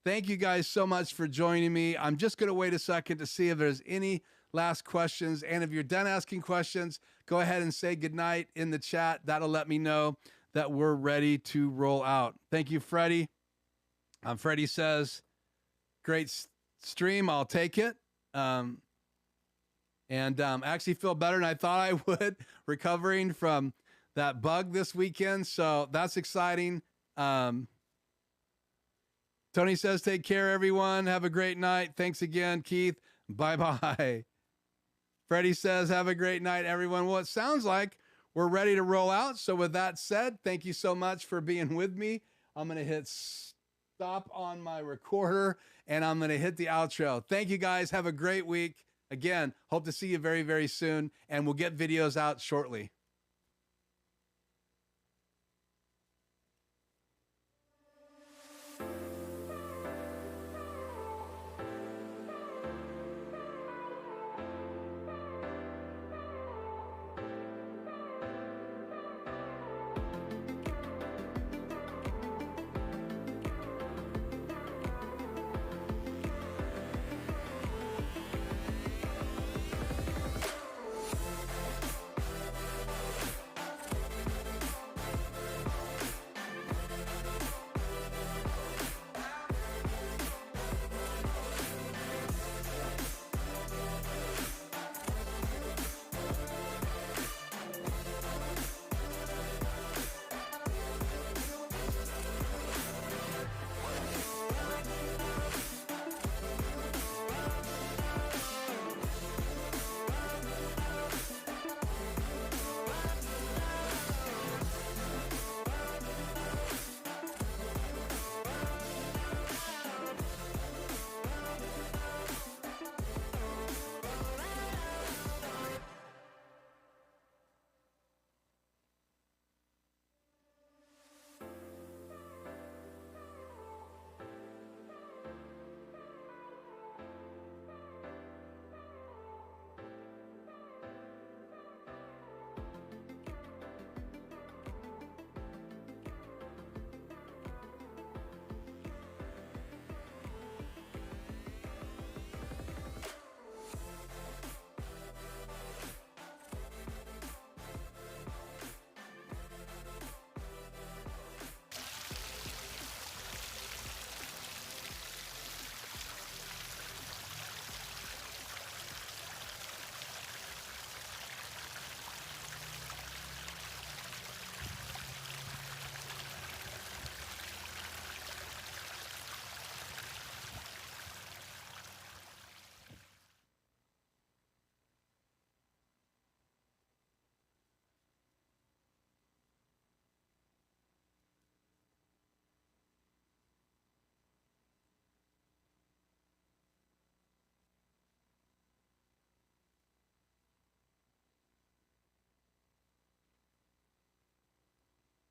Thank you guys so much for joining me. I'm just going to wait a second to see if there's any last questions. And if you're done asking questions, go ahead and say goodnight in the chat. That'll let me know that we're ready to roll out. Thank you, Freddie. Freddie says, great stream. I'll take it. I actually feel better than I thought I would, recovering from that bug this weekend. So that's exciting. Tony says, take care, everyone. Have a great night. Thanks again, Keith. Bye-bye. Freddie says, have a great night, everyone. Well, it sounds like we're ready to roll out. So with that said, thank you so much for being with me. I'm going to hit stop on my recorder, and I'm going to hit the outro. Thank you, guys. Have a great week. Again, hope to see you very, very soon, and we'll get videos out shortly.